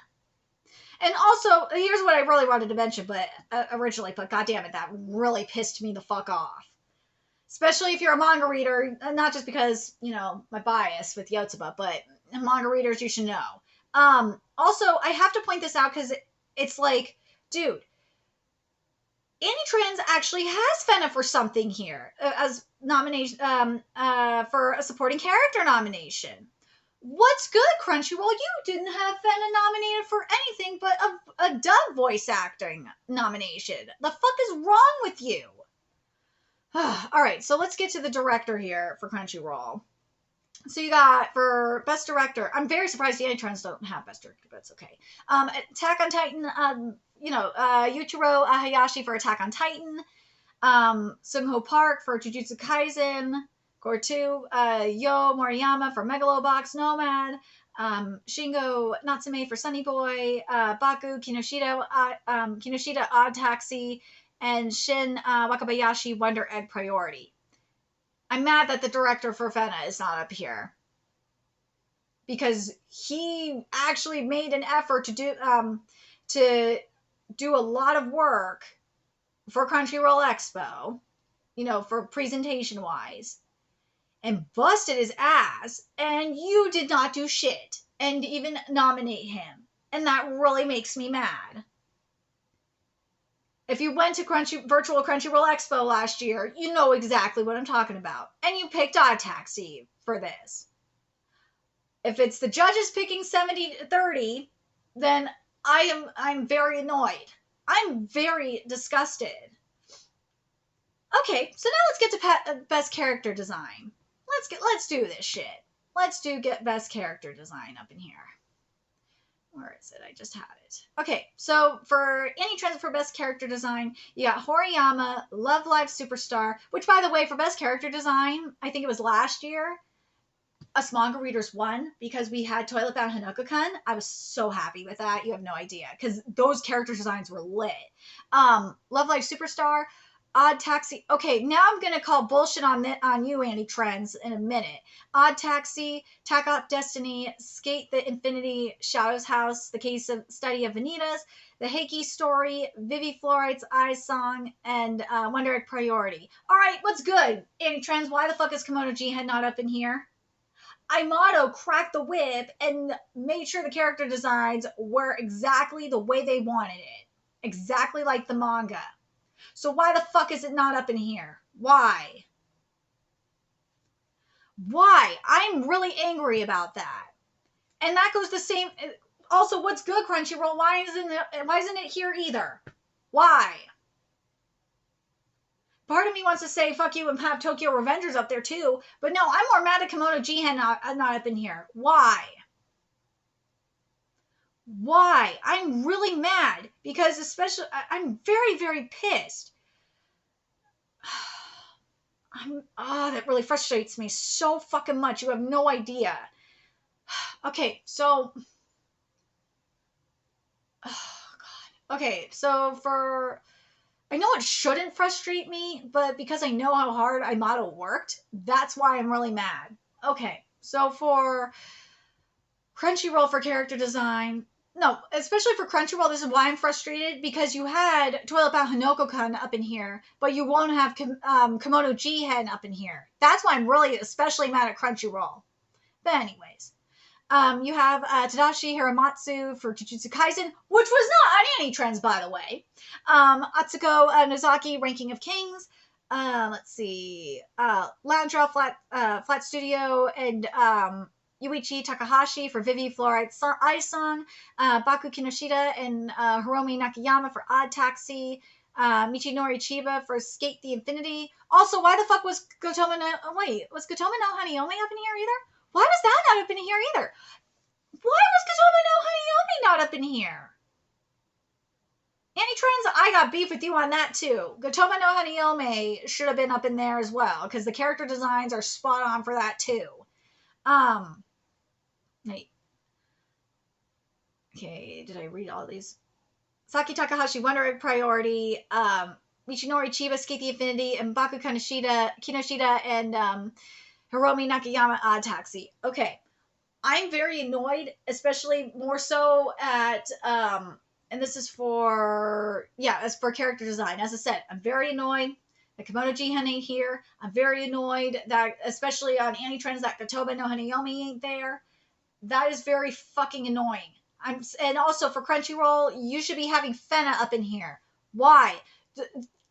And also, here's what I really wanted to mention, but originally, but goddammit, that really pissed me the fuck off. Especially if you're a manga reader, not just because, you know, my bias with Yotsuba, but manga readers, you should know. Also, I have to point this out because it's like, dude, Anitrendz actually has Fena for something here as nomination for a supporting character nomination. What's good, Crunchyroll? You didn't have Fena nominated for anything but a dub voice acting nomination. The fuck is wrong with you? All right, so let's get to the director here for Crunchyroll. So you got for Best Director, I'm very surprised the Anitrendz don't have Best Director, but it's okay. Attack on Titan, Yuichiro Hayashi for Attack on Titan, Sung-ho Park for Jujutsu Kaisen, Gortu, Yo Moriyama for Megalobox Nomad, Shingo Natsume for Sunny Boy, Baku Kinoshita Odd Taxi, and Shin Wakabayashi Wonder Egg Priority. I'm mad that the director for Fena is not up here. Because he actually made an effort to do a lot of work for Crunchyroll Expo, you know, for presentation wise, and busted his ass, and you did not do shit and even nominate him. And that really makes me mad. If you went to virtual Crunchyroll Expo last year, you know exactly what I'm talking about. And you picked Odd Taxi for this. If it's the judges picking 70-30, then I'm very annoyed. I'm very disgusted. Okay, so now let's get to Best Character Design. Let's do this shit. Let's get Best Character Design up in here. Where is it? I just had it. Okay, so for Anitrendz for Best Character Design, you got Horiyama, Love Live Superstar, which, by the way, for Best Character Design, I think it was last year, us manga readers won because we had Toilet Bound Hanako-kun. I was so happy with that. You have no idea, because those character designs were lit. Love Live Superstar, Odd Taxi. Okay, now I'm going to call bullshit on you, Anitrendz, in a minute. Odd Taxi, Tack Up Destiny, Skate the Infinity, Shadow's House, The Case of Study of Vanitas, The Heiki Story, Vivi Fluoride's Eyes Song, and Wonder Egg Priority. All right, what's good? Anitrendz, why the fuck is Kimono Jihen not up in here? Imato cracked the whip and made sure the character designs were exactly the way they wanted it. Exactly like the manga. So why the fuck is it not up in here? Why? Why? I'm really angry about that. And that goes the same. Also, what's good, Crunchyroll? Why isn't it here either? Why? Part of me wants to say fuck you and have Tokyo Revengers up there too, but no, I'm more mad at Kimono Jihen not up in here. Why? Why? I'm really mad because especially I'm very, very pissed. That really frustrates me so fucking much. You have no idea. Okay, so God. Okay, so I know it shouldn't frustrate me, but because I know how hard Imato worked, that's why I'm really mad. Okay, so for Crunchyroll for character design, no, especially for Crunchyroll, this is why I'm frustrated, because you had Toilet Bound Hanako-kun up in here, but you won't have Kimono Jihen up in here. That's why I'm really especially mad at Crunchyroll. But anyways, you have Tadashi Hiramatsu for Jujutsu Kaisen, which was not on Anitrendz, by the way. Atsuko Nozaki, Ranking of Kings. Let's see. Lounge Raw Flat Studio, and Yuichi Takahashi for Vivi Fluoride's Eyes Song. Baku Kinoshita and Hiromi Nakayama for Odd Taxi. Michinori Chiba for Skate the Infinity. Also, why the fuck was Gotoma no Hanyomi up in here either? Why was that not up in here either? Why was Gotoma no Hanyomi not up in here? Anitrendz, I got beef with you on that too. Gotoma no Hanayome should have been up in there as well, because the character designs are spot on for that too. Wait. Okay, did I read all these? Saki Takahashi, Wonder Egg Priority, Michinori Chiba, Skate the Infinity, and Baku Kinoshita, and Hiromi Nakayama Odd Taxi. Okay. I'm very annoyed, especially more so at, and this is for, as for character design. As I said, I'm very annoyed that Kimono Jihen ain't here. I'm very annoyed that, especially on Anitrendz, that Kotoba no Hanayomi ain't there. That is very fucking annoying. And also for Crunchyroll, you should be having Fena up in here. Why?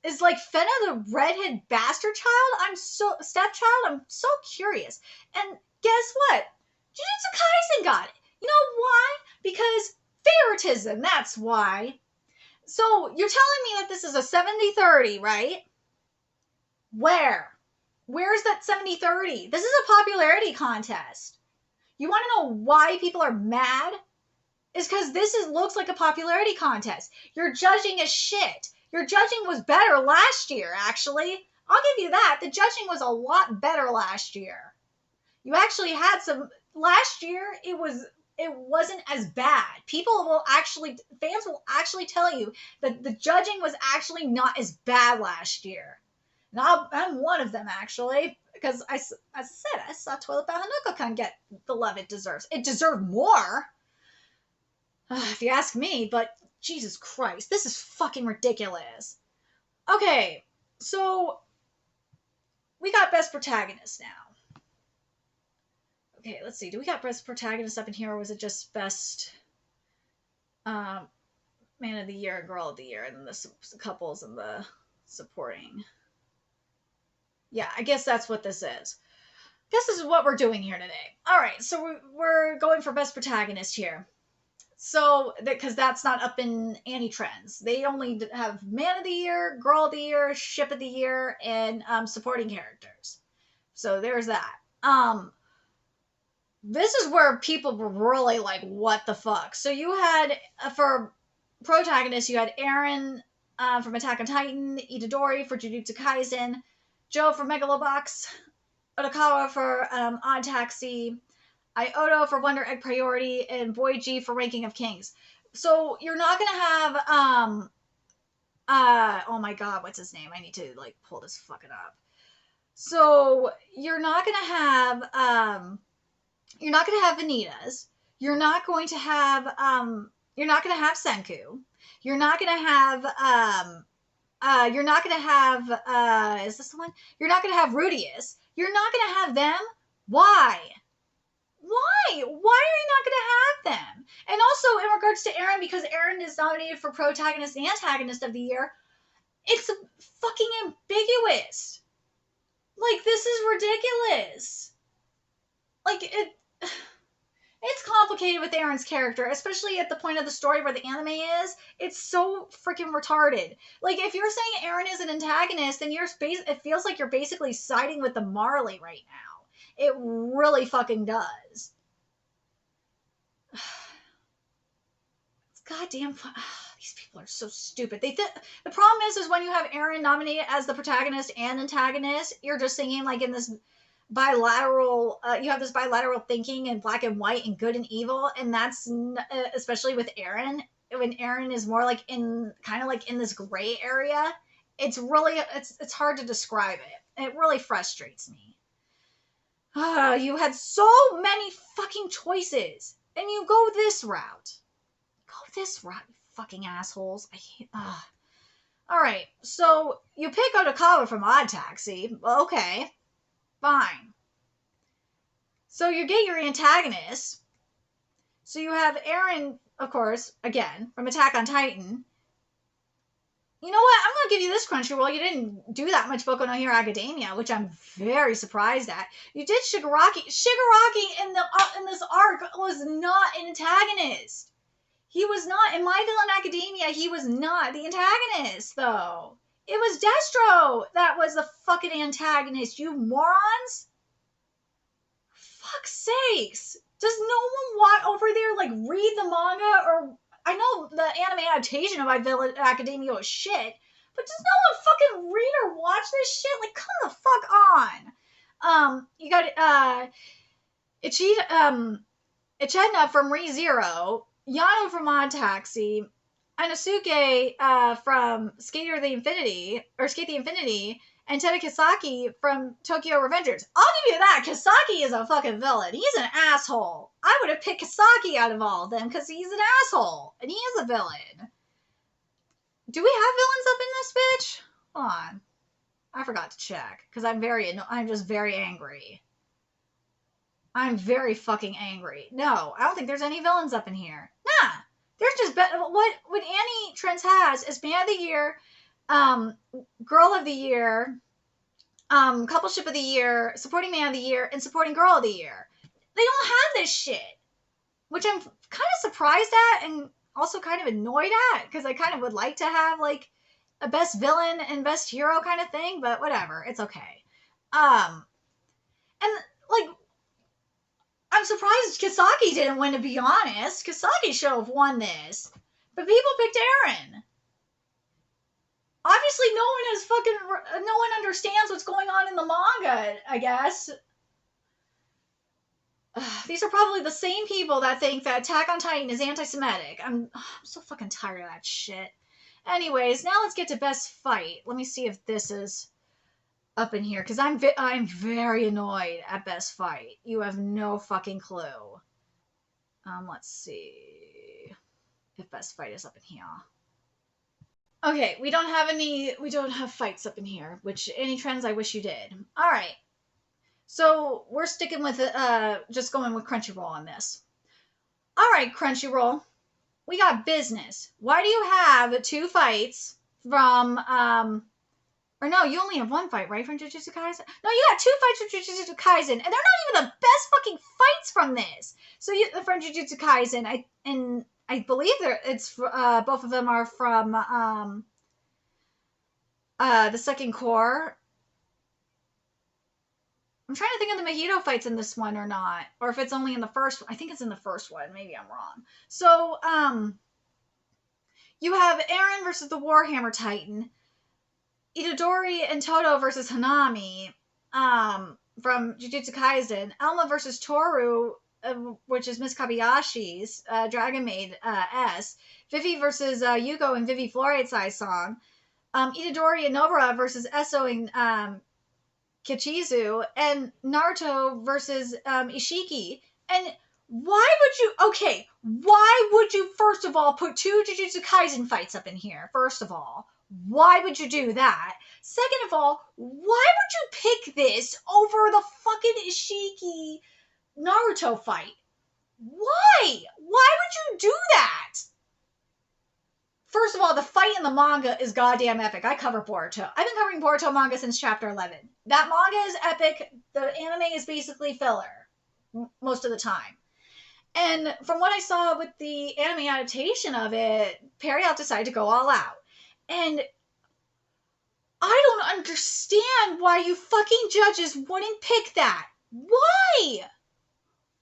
Is like Fena the redhead bastard child? Stepchild? I'm so curious. And guess what? Jujutsu Kaisen got it. You know why? Because favoritism, that's why. So you're telling me that this is a 70-30, right? Where? Where's that 70-30? This is a popularity contest. You want to know why people are mad? It's because looks like a popularity contest. Your judging is shit. Your judging was better last year, actually. I'll give you that. The judging was a lot better last year. You actually had some... Last year, it wasn't as bad. Fans will actually tell you that the judging was actually not as bad last year. And I'm one of them, actually, because I saw Toilet Bound Hanako-kun get the love it deserves. It deserved more, if you ask me, but Jesus Christ, this is fucking ridiculous. Okay, so we got Best Protagonist now. Okay, let's see. Do we got Best Protagonist up in here, or was it just Best Man of the Year and Girl of the Year, and then the couples and the supporting? Yeah, I guess that's what this is. I guess this is what we're doing here today. All right, so we're going for Best Protagonist here. So, because that's not up in Anitrendz. They only have Man of the Year, Girl of the Year, Ship of the Year, and supporting characters. So there's that. This is where people were really like, what the fuck? So you had, for Protagonist, you had Eren from Attack on Titan, Itadori for Jujutsu Kaisen, Joe for Megalobox, Otokawa for Odd Taxi, Ioto for Wonder Egg Priority, and Boy-G for Ranking of Kings. So you're not going to have, oh my god, what's his name? I need to, like, pull this fucking up. So you're not going to have, you're not going to have Vanitas. You're not going to have Senku. You're not going to have, is this the one? You're not going to have Rudius. You're not going to have them. Why? Why are you not going to have them? And also, in regards to Eren, because Eren is nominated for Protagonist and Antagonist of the Year, it's fucking ambiguous. Like, this is ridiculous. Like, it's complicated with Eren's character, especially at the point of the story where the anime is. It's so freaking retarded. Like, if you're saying Eren is an antagonist, then it feels like you're basically siding with the Marley right now. It really fucking does. It's goddamn fun. These people are so stupid. The problem is when you have Eren nominated as the protagonist and antagonist, you're just thinking like in this bilateral, you have this bilateral thinking in black and white and good and evil, and that's especially with Eren, when Eren is more like in this gray area. It's hard to describe it. It really frustrates me. You had so many fucking choices, and you go this route. You fucking assholes. I hate. Alright, so you pick Otokawa from Odd Taxi. Okay, fine. So you get your antagonist. So you have Eren, of course, again, from Attack on Titan. You know what? I'm going to give you this, Crunchyroll. You didn't do that much Boku no Hero Academia, which I'm very surprised at. You did Shigaraki. Shigaraki in this arc was not an antagonist. He was not. In My Villain Academia, he was not the antagonist, though. It was Destro that was the fucking antagonist, you morons. Fuck's sakes. Does no one want over there, like, read the manga or I know the anime adaptation of My Villain Academia was shit, but does no one fucking read or watch this shit? Like, come the fuck on. You got Echidna from ReZero, Yano from Odd Taxi, Inosuke from Skate the Infinity, and Tada Kisaki from Tokyo Revengers. I'll give you that. Kisaki is a fucking villain. He's an asshole. I would have picked Kisaki out of all of them because he's an asshole. And he is a villain. Do we have villains up in this bitch? Hold on. I forgot to check because I'm just very angry. I'm very fucking angry. No, I don't think there's any villains up in here. Nah. There's just what Anitrendz has is Man of the Year, Girl of the Year, Coupleship of the Year, Supporting Man of the Year, and Supporting Girl of the Year. They don't have this shit, which I'm kind of surprised at and also kind of annoyed at because I kind of would like to have like a best villain and best hero kind of thing, but whatever, it's okay. And like, I'm surprised Kisaki didn't win, to be honest. Kisaki should have won this. But people picked Eren. Obviously, no one understands what's going on in the manga, I guess. These are probably the same people that think that Attack on Titan is anti-Semitic. I'm so fucking tired of that shit. Anyways, now let's get to best fight. Let me see if this is up in here, because I'm very annoyed at best fight. You have no fucking clue. Let's see if best fight is up in here. Okay, we don't have fights up in here, which Anitrendz, I wish you did. All right, so we're sticking with just going with Crunchyroll on this. All right, Crunchyroll, we got business. Why do you have 2 fights from or no, you only have 1 fight, right, from Jujutsu Kaisen? No, you got 2 fights from Jujutsu Kaisen, and they're not even the best fucking fights from this. So from Jujutsu Kaisen, I believe it's both of them are from the second core. I'm trying to think of the Mahito fights in this one or not, or if it's only in the first. I think it's in the first one. Maybe I'm wrong. So you have Eren versus the Warhammer Titan. Itadori and Todo versus Hanami from Jujutsu Kaisen. Elma versus Toru, which is Miss Kabayashi's Dragon Maid S. Vivi versus Yugo and Vivi Fluorite Sai Song. Itadori and Nobara versus Eso and Kichizu. And Naruto versus Ishiki. And why would you first of all put 2 Jujutsu Kaisen fights up in here? First of all. Why would you do that? Second of all, why would you pick this over the fucking Ishiki Naruto fight? Why? Why would you do that? First of all, the fight in the manga is goddamn epic. I cover Boruto. I've been covering Boruto manga since chapter 11. That manga is epic. The anime is basically filler most of the time. And from what I saw with the anime adaptation of it, Perry-out decided to go all out. And I don't understand why you fucking judges wouldn't pick that. Why?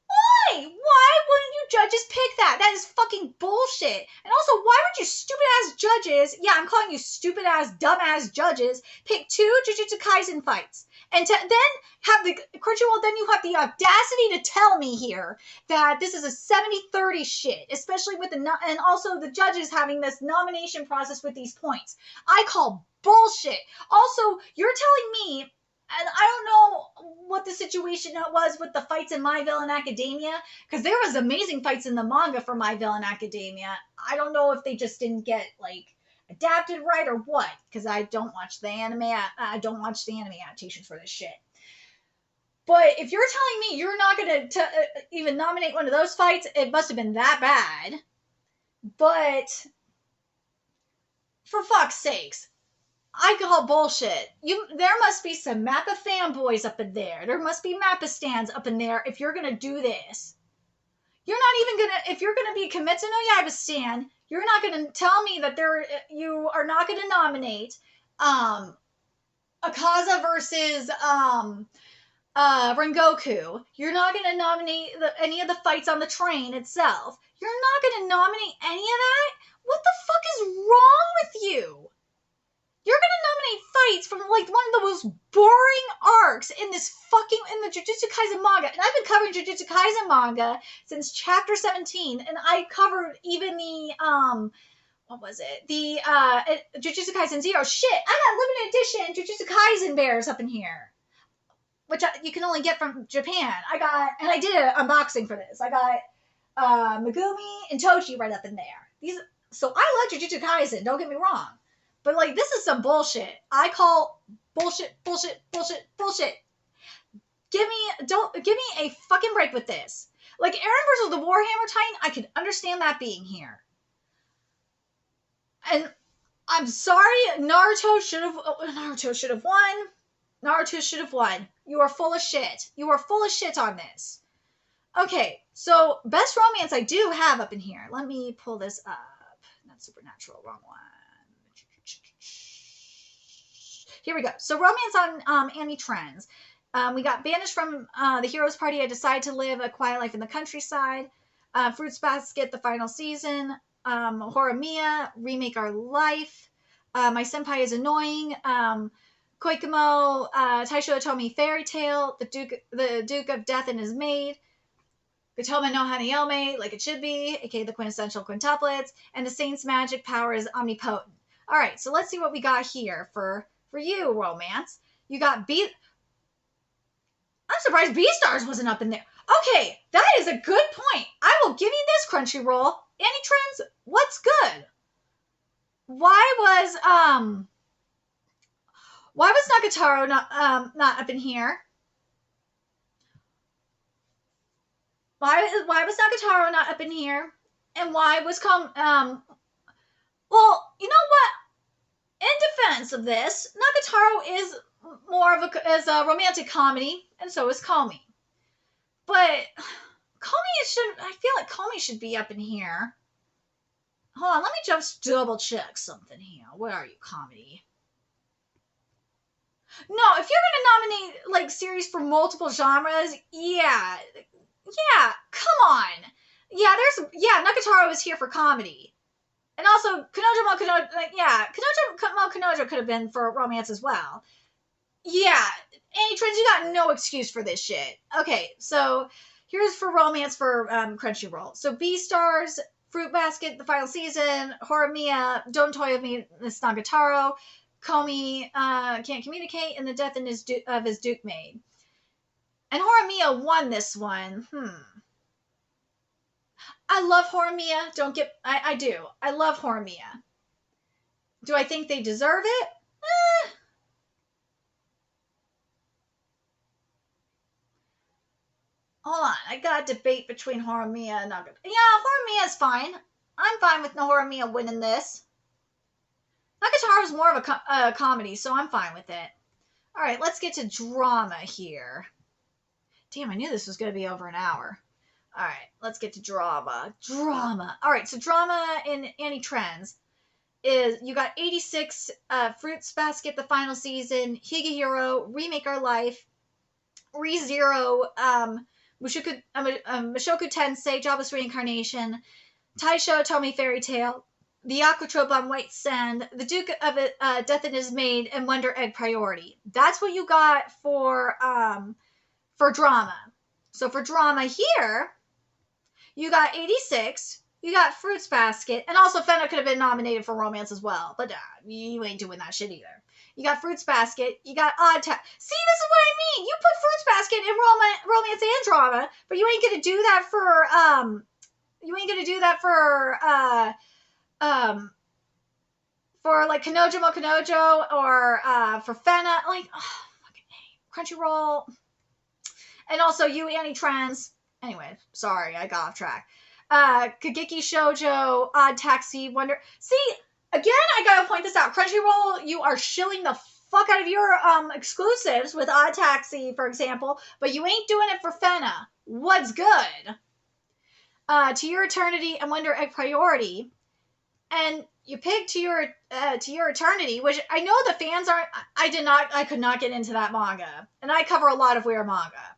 Why? Why wouldn't you judges pick that? That is fucking bullshit. And also, why would you stupid-ass judges, yeah, I'm calling you stupid-ass, dumb-ass judges, pick 2 Jujutsu Kaisen fights? And then have the Crunchyroll, then you have the audacity to tell me here that this is a 70-30 shit, especially with and also the judges having this nomination process with these points. I call bullshit. Also, you're telling me, and I don't know what the situation was with the fights in My Villain Academia, because there was amazing fights in the manga for My Villain Academia. I don't know if they just didn't get, like, adapted right or what, because I don't watch the anime. I don't watch the anime adaptations for this shit. But if you're telling me you're not going to even nominate one of those fights, it must have been that bad. But for fuck's sakes, I call bullshit. There must be some Mappa fanboys up in there. There must be Mappa stans up in there if you're going to do this. You're not even going to, if you're going to be Kimetsu no Yaiba stan, you're not going to tell me that you are not going to nominate Akaza versus Rengoku. You're not going to nominate any of the fights on the train itself. You're not going to nominate any of that? What the fuck is wrong with you? You're going to nominate fights from like one of the most boring arcs in the Jujutsu Kaisen manga. And I've been covering Jujutsu Kaisen manga since chapter 17, and I covered even the what was it? The Jujutsu Kaisen Zero. Shit, I got limited edition Jujutsu Kaisen bears up in here, which you can only get from Japan. I did an unboxing for this. I got Megumi and Tochi right up in there. So I like Jujutsu Kaisen, don't get me wrong. But like, this is some bullshit. I call bullshit. Give me a fucking break with this. Like Eren versus the Warhammer Titan, I could understand that being here. And I'm sorry, Naruto should have won. Naruto should have won. You are full of shit. You are full of shit on this. Okay, so best romance I do have up in here. Let me pull this up. Not Supernatural, wrong one. Here we go. So romance on Anitrendz. We got banished from the hero's party. I decided to live a quiet life in the countryside. Fruits Basket, the final season. Horimiya, remake our life. My senpai is annoying. Koikumo, Taisho Otomi fairy tale. The Duke of Death and his maid. Gotoma no Hanayome, like it should be, aka the quintessential quintuplets. And the Saint's magic power is omnipotent. All right, so let's see what we got here for you, romance. You got I'm surprised Beastars wasn't up in there. Okay, that is a good point. I will give you this, Crunchyroll. Anitrendz, what's good? Why was Nagatoro not up in here? Why was Nagatoro not up in here? And why was well, you know what? In defense of this, Nagatoro is more of a romantic comedy, and so is Komi. But I feel like Komi should be up in here. Hold on, let me just double check something here. Where are you, comedy? No, if you're gonna nominate like series for multiple genres, yeah, come on. Nagatoro is here for comedy. And also, Kanojo Mo Kanojo could have been for romance as well. Yeah, Anitrendz, you got no excuse for this shit. Okay, so here's for romance for Crunchyroll. So Beastars, Fruit Basket, the final season, Horimiya, Don't Toy With Me, Miss Nagatoro, Komi can't communicate, and the death of his Duke maid. And Horimiya won this one. I love Horimiya. I do. I love Horimiya. Do I think they deserve it? Hold on. I got a debate between Horimiya and Nagatoro. Yeah, Horimiya's fine. I'm fine with Horimiya winning this. Nagatoro's more of a comedy, so I'm fine with it. All right, let's get to drama here. Damn, I knew this was going to be over an hour. All right, let's get to drama. All right, so drama in Anitrendz is you got 86, Fruits Basket, the final season, Higehiro, Remake Our Life, ReZero, Mushoku Tensei, Jobless Reincarnation, Taisho Otomi Fairy Tale, The Aquatrope on White Sand, The Duke of Death and His Maid, and Wonder Egg Priority. That's what you got for drama. So for drama here, you got 86, you got Fruits Basket, and also Fena could have been nominated for romance as well, but you ain't doing that shit either. You got Fruits Basket, you got Odd Taxi. See, this is what I mean. You put Fruits Basket in romance and drama, but you ain't gonna do that for like Kanojo Mo Kanojo or for Fena. Like, oh, fucking Crunchyroll. And also you, Anitrendz. Anyway, sorry, I got off track. Kageki Shoujo, Odd Taxi, Wonder. See, again, I gotta point this out. Crunchyroll, you are shilling the fuck out of your exclusives with Odd Taxi, for example, but you ain't doing it for Fena. What's good? To Your Eternity and Wonder Egg Priority. And you picked To Your Eternity, which I know the fans aren't. I could not get into that manga, and I cover a lot of weird manga.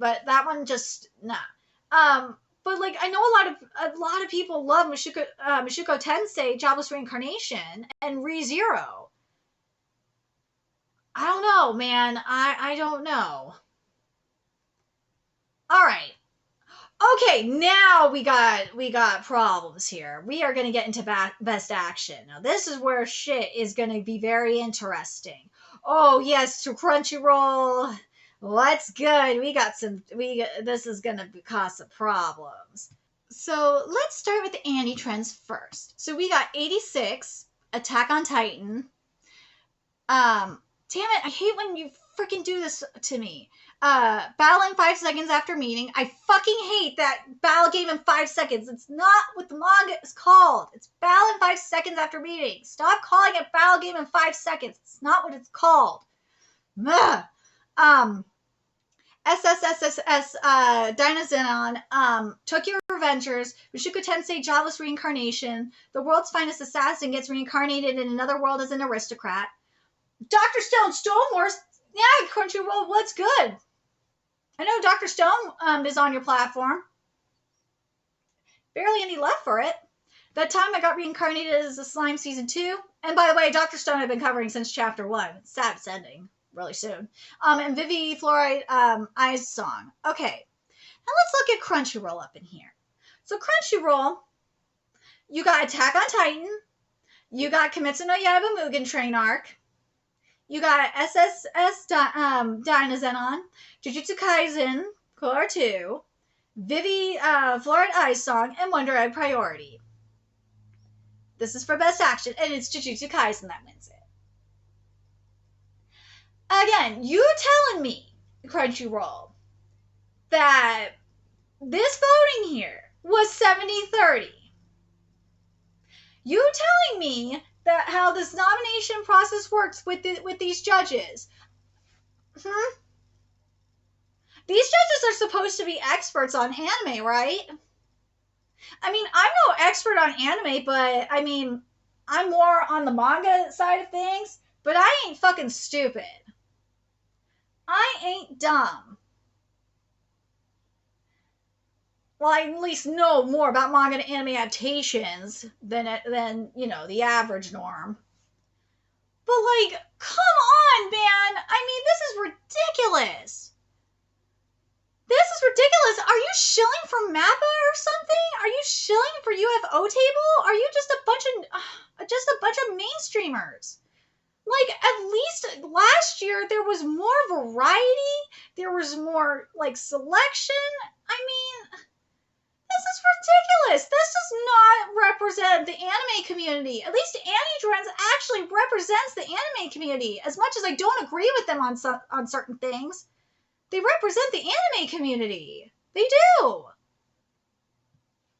But that one just, nah. But like, I know a lot of people love Mushoku Tensei, Jobless Reincarnation, and ReZero. I don't know, man. I don't know. All right. Okay, now we got problems here. We are going to get into best action. Now this is where shit is going to be very interesting. Oh yes, to Crunchyroll. What's good? This is going to cause some problems. So let's start with the Anitrendz first. So we got 86, Attack on Titan. Damn it, I hate when you freaking do this to me. Battle in 5 seconds after meeting. I fucking hate that battle game in 5 seconds. It's not what the manga is called. It's battle in 5 seconds after meeting. Stop calling it battle game in 5 seconds. It's not what it's called. SSSSS, Dynazenon, Tokyo Revengers, Mushoku Tensei Jobless Reincarnation, the world's finest assassin gets reincarnated in another world as an aristocrat. Dr. Stone Wars, yeah, Crunchyroll, what's good? I know Dr. Stone is on your platform. Barely any left for it. That time I got reincarnated as a slime season 2. And by the way, Dr. Stone I've been covering since chapter 1. It's sad it's ending really soon. And Vivi Fluorite Eyes Song. Okay, now let's look at Crunchyroll up in here. So Crunchyroll, you got Attack on Titan. You got Kimetsu no Yaiba Mugen Train Arc. You got SSS Dynazenon, Jujutsu Kaisen, Core 2, Vivi Fluorite Eyes Song, and Wonder Egg Priority. This is for best action, and it's Jujutsu Kaisen that wins it. Again, you telling me, Crunchyroll, that this voting here was 70-30. You telling me that how this nomination process works with these judges. These judges are supposed to be experts on anime, right? I mean, I'm no expert on anime, but I mean, I'm more on the manga side of things, but I ain't fucking stupid. I ain't dumb. Well, I at least know more about manga and anime adaptations than you know, the average norm. But like, come on, man! I mean, this is ridiculous. This is ridiculous. Are you shilling for MAPPA or something? Are you shilling for UFO Table? Are you just a bunch of mainstreamers? Like, at least last year there was more variety. There was more like selection. I mean, this is ridiculous. This does not represent the anime community. At least Anitrendz actually represents the anime community. As much as I don't agree with them on certain things, they represent the anime community. They do.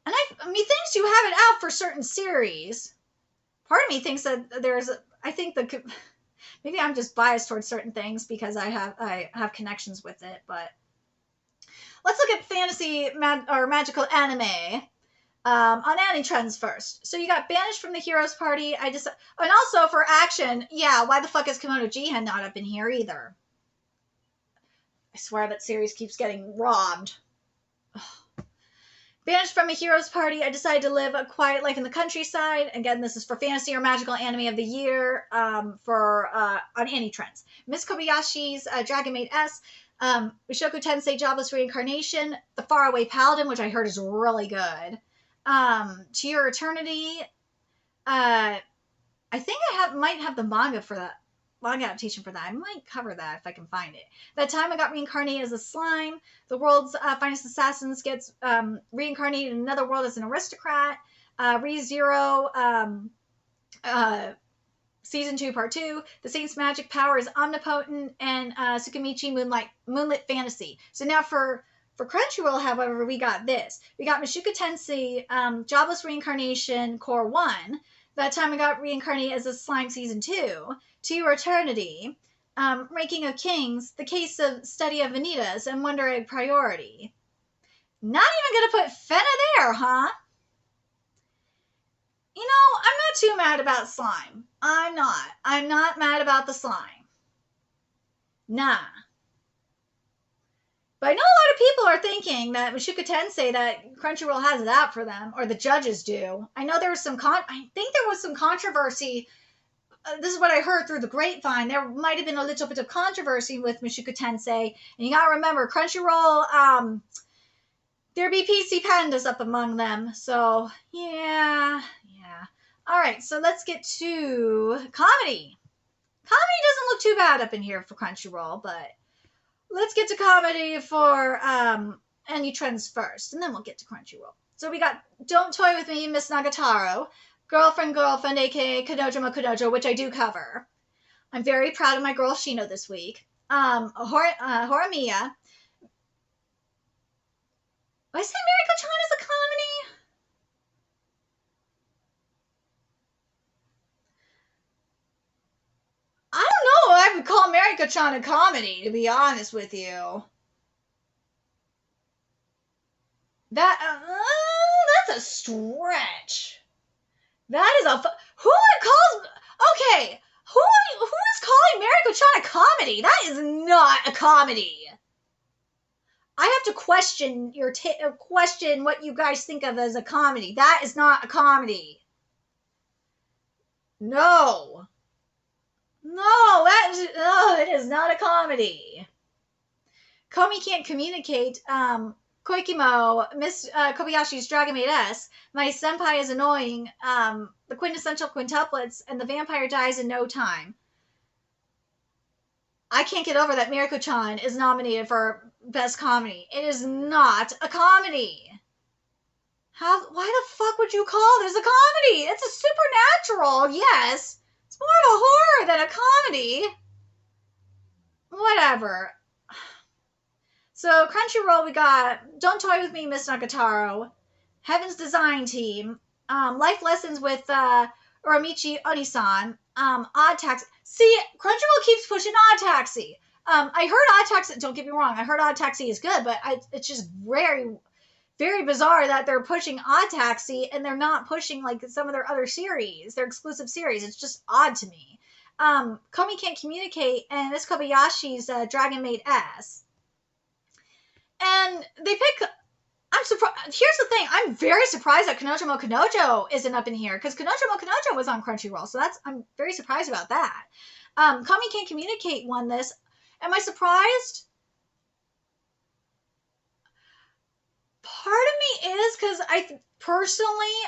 And I mean, thinks you have it out for certain series. Part of me thinks that maybe I'm just biased towards certain things because I have connections with it, but let's look at fantasy or magical anime on Anitrendz first. So you got Banished from the Heroes Party. And also for action, yeah, why the fuck is Komodo Jihen not up in here either? I swear that series keeps getting robbed. Ugh. Banished from a Heroes Party. I decided to live a quiet life in the countryside. Again, this is for fantasy or magical anime of the year on Anitrendz. Miss Kobayashi's Dragon Maid S. Mushoku Tensei Jobless Reincarnation, The Faraway Paladin, which I heard is really good. To Your Eternity. I think I might have the manga for that. Manga adaptation for that. I might cover that if I can find it. That time I got reincarnated as a slime. The world's finest assassins gets reincarnated in another world as an aristocrat. ReZero Season 2, Part 2. The Saint's magic power is omnipotent, and Tsukimichi Moonlit Fantasy. So now for Crunchyroll, however, we got this. We got Mushoku Tensei Jobless Reincarnation Core 1. That time I got reincarnated as a slime Season 2. To Your Eternity. Ranking of Kings. The Case of Study of Vanitas. And Wonder Egg Priority. Not even gonna put Fena there, huh? You know, I'm not too mad about slime. I'm not mad about the slime. Nah. But I know a lot of people are thinking that Mushoku Tensei, that Crunchyroll has it out for them, or the judges do. I know there was I think there was some controversy. This is what I heard through the grapevine. There might have been a little bit of controversy with Mushoku Tensei. And you gotta remember, Crunchyroll, there be PC pandas up among them. So, yeah. All right, so let's get to comedy. Comedy doesn't look too bad up in here for Crunchyroll, but let's get to comedy for Anitrendz first, and then we'll get to Crunchyroll. So we got Don't Toy With Me, Miss Nagatoro, Girlfriend, aka Kanojo, which I do cover. I'm very proud of my girl Shino this week. Horimiya. Did I say Mariko-chan is a comedy? I don't know if I would call Mariko-chan a comedy, to be honest with you. That's a stretch. That is who would call? Okay, who is calling Mariko-chan a comedy? That is not a comedy. I have to question question what you guys think of as a comedy. That is not a comedy. No, it is not a comedy. Komi can't communicate. Koikimo, Miss Kobayashi's Dragon Maid S. My senpai is annoying. The quintessential quintuplets, and the vampire dies in no time. I can't get over that Mariko-chan is nominated for Best Comedy. It is not a comedy. Why the fuck would you call this a comedy? It's a supernatural, yes. It's more of a horror than a comedy. Whatever. So, Crunchyroll, we got Don't Toy With Me, Miss Nagatoro, Heaven's Design Team, Life Lessons with Uramichi Onisan, Odd Taxi. See, Crunchyroll keeps pushing Odd Taxi. I heard Odd Taxi, don't get me wrong, I heard Odd Taxi is good, but it's just very, very bizarre that they're pushing Odd Taxi and they're not pushing like some of their other series, their exclusive series. It's just odd to me. Komi Can't Communicate and Miss Kobayashi's Dragon Maid S. And they pick. I'm surprised. Here's the thing. I'm very surprised that Kanojo isn't up in here because Kanojo was on Crunchyroll. So I'm very surprised about that. Komi Can't Communicate won this. Am I surprised? Part of me is because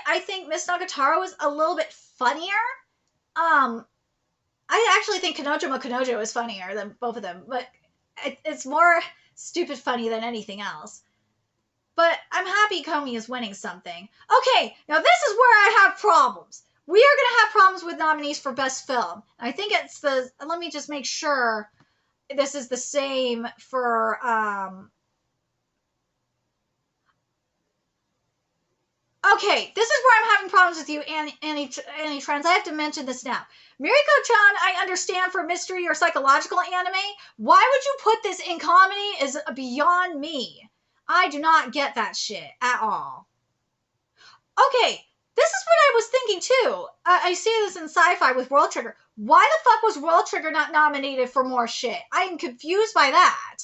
I think Miss Nagatoro is a little bit funnier. I actually think Kanojo is funnier than both of them, but it's more stupid funny than anything else. But I'm happy Komi is winning something. Okay, now this is where I have problems. We are going to have problems with nominees for Best Film. I think it's let me just make sure this is the same for, okay, this is where I'm having problems with you, Anitrendz. I have to mention this now. Mariko-chan, I understand for mystery or psychological anime. Why would you put this in comedy is beyond me. I do not get that shit at all. Okay, this is what I was thinking too. I see this in sci-fi with World Trigger. Why the fuck was World Trigger not nominated for more shit? I am confused by that.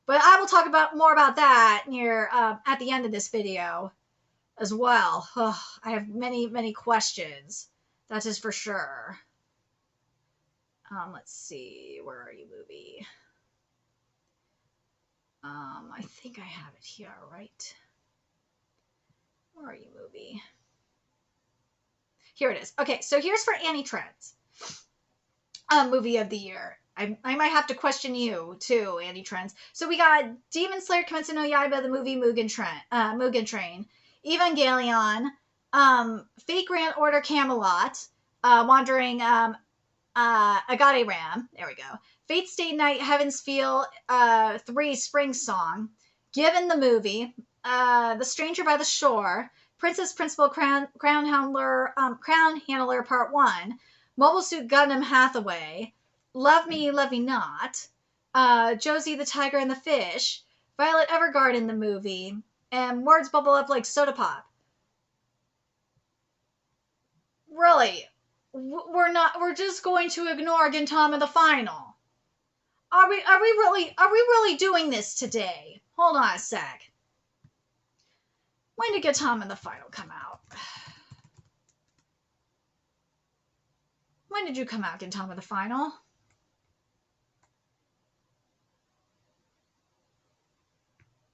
But I will talk more about that near at the end of this video as well. Ugh, I have many, many questions. That is for sure. Let's see. Where are you, movie? I think I have it here, right? Where are you, movie? Here it is. Okay, so here's for Anitrendz. Movie of the year. I might have to question you, too, Anitrendz. So we got Demon Slayer Kimetsu no Yaiba, the movie Mugen Train, Evangelion, Fate Grand Order Camelot, Wandering Agate Ram, there we go, Fate Stay Night, Heaven's Feel 3 Spring Song, Given the movie, The Stranger by the Shore, Princess Principal Crown Handler Part 1, Mobile Suit Gundam Hathaway, Love Me Not, Josie the Tiger and the Fish, Violet Evergarden the movie, and Words Bubble Up Like Soda Pop. Really? We're just going to ignore Gintama the Final. Are we really doing this today? Hold on a sec. When did Gintama the Final come out? When did you come out, Gintama the Final?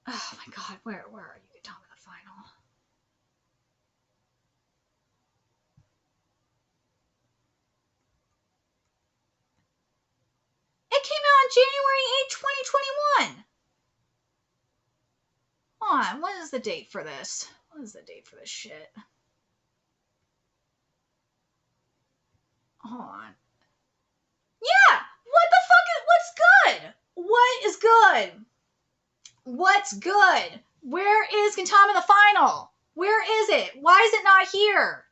Oh my god, where are you, Gintama the Final? It came out on January 8th, 2021. Hold on, what is the date for this? What is the date for this shit? Hold on. Yeah! What the fuck is, what's good? What is good? What's good? Where is Gintama the Final? Where is it? Why is it not here?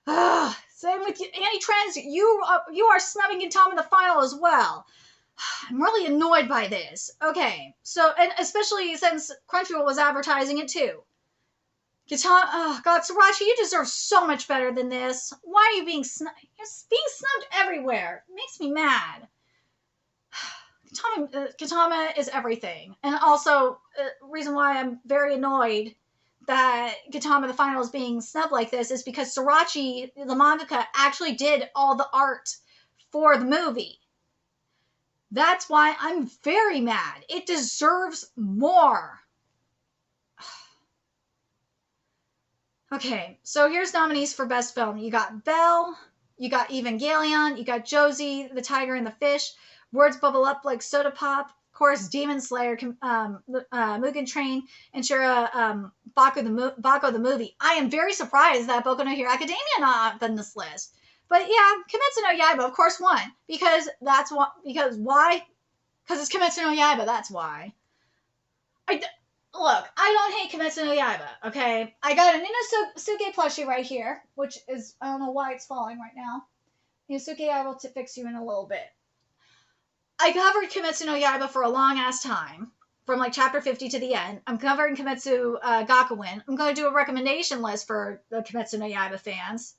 Ugh, same with Anitrendz. You are snubbing Gintama the Final as well. I'm really annoyed by this. Okay, so, and especially since Crunchyroll was advertising it too. Gintama, oh god, Sorachi, you deserve so much better than this. Why are you being snubbed? You're being snubbed everywhere. It makes me mad. Gintama is everything. And also, reason why I'm very annoyed that Gintama the Final is being snubbed like this is because Sorachi, the mangaka, actually did all the art for the movie. That's why I'm very mad. It deserves more. Okay, so here's nominees for Best Film. You got Belle, you got Evangelion, you got Josie, the Tiger and the Fish, Words Bubble Up Like Soda Pop, of course, Demon Slayer, Mugen Train, and Shira Bako the Movie. I am very surprised that Boku no Hero Academia not on this list. But yeah, Kimetsu no Yaiba, of course, won. Because that's what. Because why? Because it's Kimetsu no Yaiba, that's why. Look, I don't hate Kimetsu no Yaiba, okay? I got an Inosuke plushie right here, which is, I don't know why it's falling right now. Inosuke, I will fix you in a little bit. I covered Kimetsu no Yaiba for a long-ass time, from like chapter 50 to the end. I'm covering Kimetsu Gakuen. I'm going to do a recommendation list for the Kimetsu no Yaiba fans.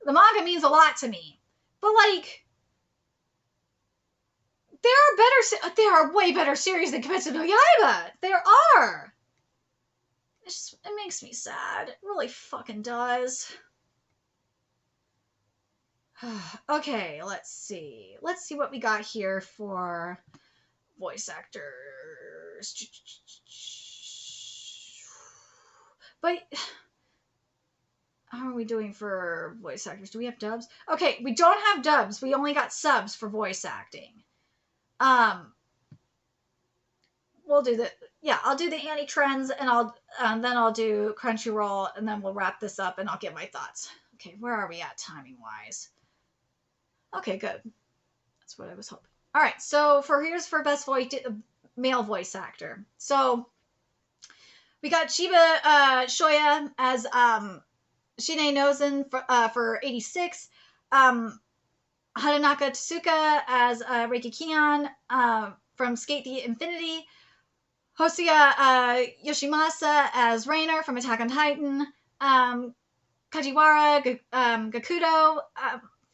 The manga means a lot to me. But like, there are way better series than Kimetsu no Yaiba. There are. It makes me sad. It really fucking does. Okay, let's see. Let's see what we got here for voice actors. But how are we doing for voice actors? Do we have dubs? Okay, we don't have dubs. We only got subs for voice acting. We'll do I'll do the Anitrendz and then I'll do Crunchyroll and then we'll wrap this up and I'll get my thoughts. Okay, where are we at timing wise? Okay, good. That's what I was hoping. All right, so here's for best male voice actor. So we got Chiba Shoya as Shine Nozen for 86. Haranaka Tsuka as Reiki Kion from Skate the Infinity. Hosoya Yoshimasa as Rainer from Attack on Titan. Kajiwara Gakudo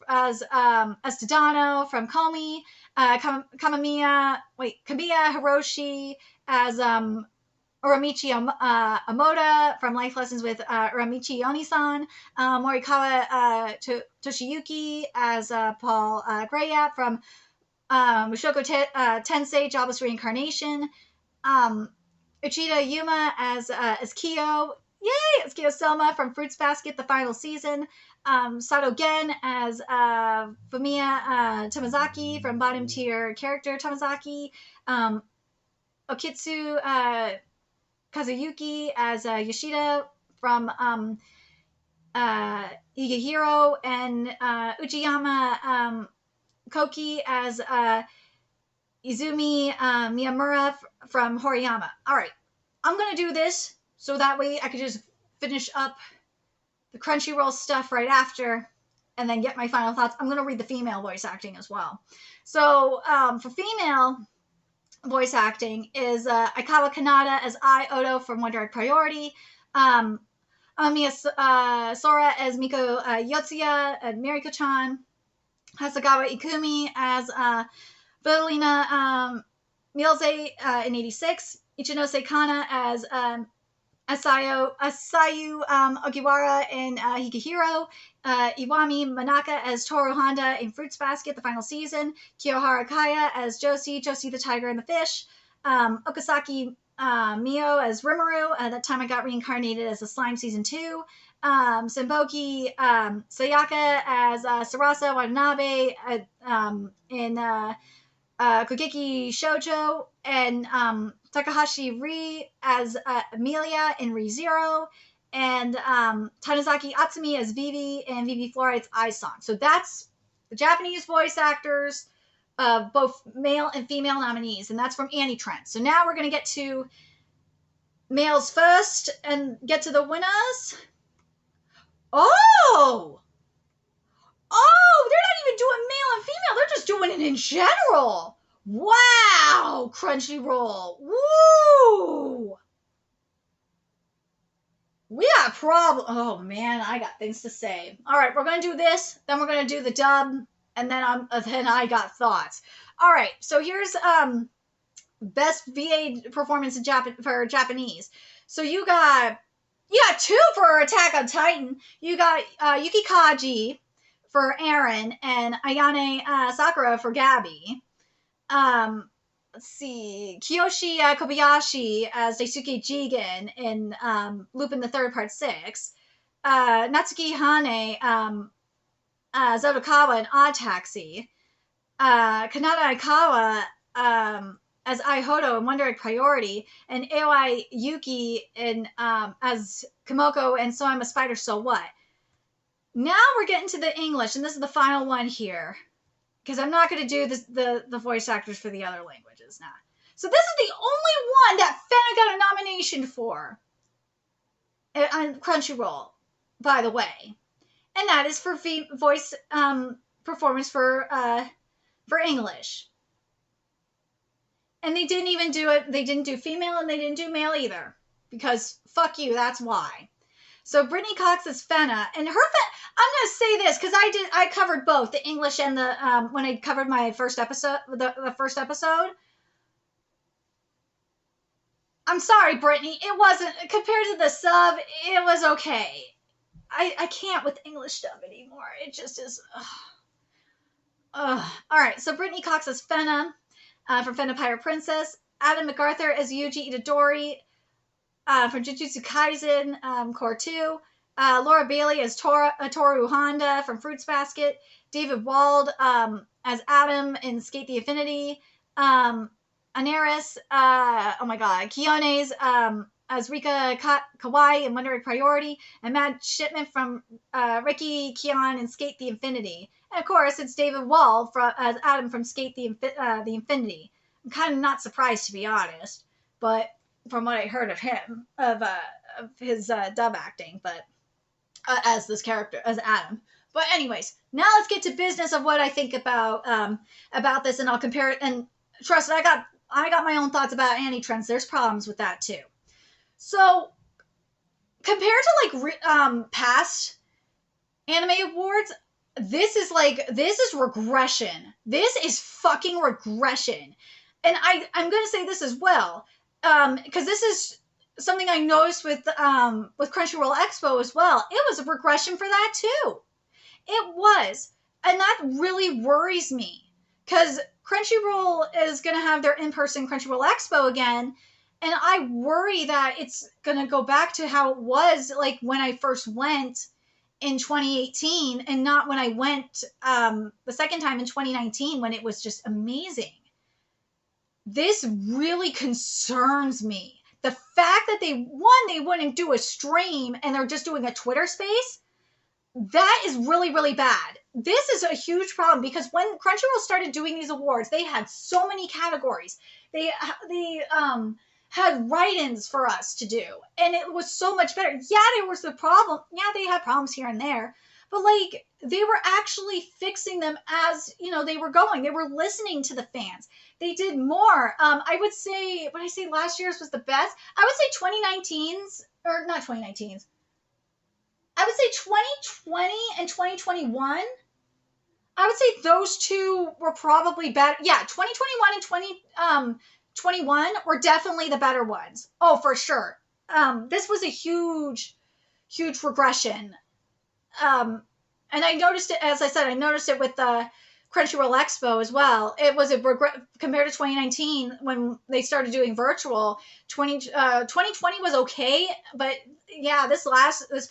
as Tadano from Komi. Kamiya Hiroshi as Uramichi Amoda from Life Lessons with Uramichi Onisan. Morikawa Toshiyuki as Paul Grayap from Mushoku Tensei Jobless Reincarnation. Uchida Yuma as Kyo. Yay! It's Kyo Selma from Fruits Basket, the final season. Sato Gen as Fumiya Tamazaki from Bottom Tier Character Tamazaki. Okitsu Kazuyuki as Yoshida from Higehiro. And Uchiyama Koki as Izumi Miyamura from Horiyama. All right, I'm going to do this so that way I could just finish up the Crunchyroll stuff right after and then get my final thoughts. I'm going to read the female voice acting as well. So for female voice acting is Aikawa Kanata as Ai Oto from One Direct Priority. Amiya Sora as Miko Yotsuya and Mariko-chan. Hasagawa Ikumi as Berlina Milze in 86, Ichinose Kana as Asayu Ogiwara in Higehiro, Iwami Manaka as Toru Honda in Fruits Basket, the final season, Kiyohara Kaya as Josie the Tiger and the Fish, Okasaki Mio as Rimuru, that time I got reincarnated as a slime season 2, Senboki Sayaka as Sarasa Watanabe in Kogeki Shoujo, and Takahashi Ri as Amelia in ReZero, and Tanizaki Atsumi as Vivi and Vivi Fluoride's Ice Song. So that's the Japanese voice actors, both male and female nominees, and that's from Anitrendz. So now we're going to get to males first and get to the winners. Oh! Oh, they're not even doing male and female. They're just doing it in general. Wow, Crunchyroll. Woo! We got a problem. Oh, man, I got things to say. All right, we're going to do this. Then we're going to do the dub. And then I got thoughts. All right, so here's best VA performance in for Japanese. So you got 2 for Attack on Titan. You got Yuki Kaji for Eren and Ayane Sakura for Gabby. Let's see, Kiyoshi Kobayashi as Daisuke Jigen in Lupin the Third Part 6. Natsuki Hane Zodokawa in Odd Taxi. Kanata Aikawa as Aihodo in Wonder Egg Priority, and Aoi Yuki in as Komoko and So I'm a Spider, So What. Now we're getting to the English, and this is the final one here, because I'm not going to do this, the voice actors for the other languages now. So this is the only one that Fena got a nomination for on Crunchyroll, by the way, and that is for voice performance for English. And they didn't even do it. They didn't do female, and they didn't do male either, because fuck you. That's why. So Brittany Cox is Fena, and her. I'm gonna say this because I covered both the English and the when I covered my first episode, the first episode. I'm sorry, Brittany. It wasn't compared to the sub. It was okay. I can't with English dub anymore. It just is. All right. So Brittany Cox is Fena from Fena Pirate Princess. Adam MacArthur as Yuji Itadori from Jujutsu Kaisen Core 2. Laura Bailey as Toru Honda from Fruits Basket. David Wald as Adam in Skate the Infinity. Anaris, Kiones as Rika Kawai in Wonder Egg Priority. And Matt Shipman from Ricky Kion in Skate the Infinity. And of course, it's David Wald as Adam from Skate the Infinity. I'm kind of not surprised, to be honest, but from what I heard of him, of his dub acting, but as this character, as Adam. But anyways, now let's get to business of what I think about this, and I'll compare it. And trust me, I got my own thoughts about Anitrendz. There's problems with that too. So compared to past anime awards, this is regression. This is fucking regression. And I'm going to say this as well, because this is something I noticed with Crunchyroll Expo as well. It was a regression for that too. It was. And that really worries me, because Crunchyroll is going to have their in-person Crunchyroll Expo again, and I worry that it's going to go back to how it was like when I first went in 2018, and not when I went the second time in 2019, when it was just amazing. This really concerns me. The fact that they wouldn't do a stream and they're just doing a Twitter space, that is really, really bad. This is a huge problem, because when Crunchyroll started doing these awards, they had so many categories. They had write-ins for us to do, and it was so much better. Yeah, there was the problem. Yeah, they had problems here and there, but they were actually fixing them as they were going. They were listening to the fans. They did more. I would say, when I say last year's was the best, I would say 2019's, or not 2019's. I would say 2020 and 2021 I would say those two were probably better. Yeah, 2021 and 2021 were definitely the better ones. Oh, for sure. This was a huge regression. And I noticed it, as I said, I noticed it with the Crunchyroll Expo as well. It was a compared to 2019 when they started doing virtual. 2020 was okay, but yeah, this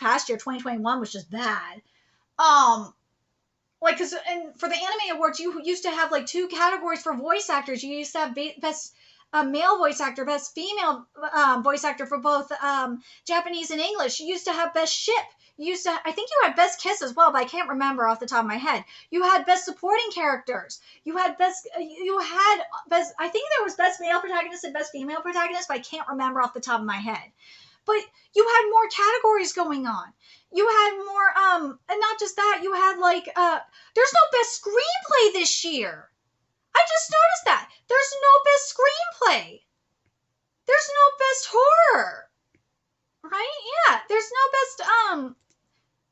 past year, 2021 was just bad. Like, cause and for the anime awards, you used to have like two categories for voice actors. You used to have best male voice actor, best female voice actor for both Japanese and English. You used to have best ship. You used to, I think you had best kiss as well, but I can't remember off the top of my head. You had best supporting characters. You had best. I think there was best male protagonist and best female protagonist, but I can't remember off the top of my head. But you had more categories going on. You had more, and not just that, you had like, there's no best screenplay this year. I just noticed that. There's no best screenplay. There's no best horror. Right? Yeah. There's no best,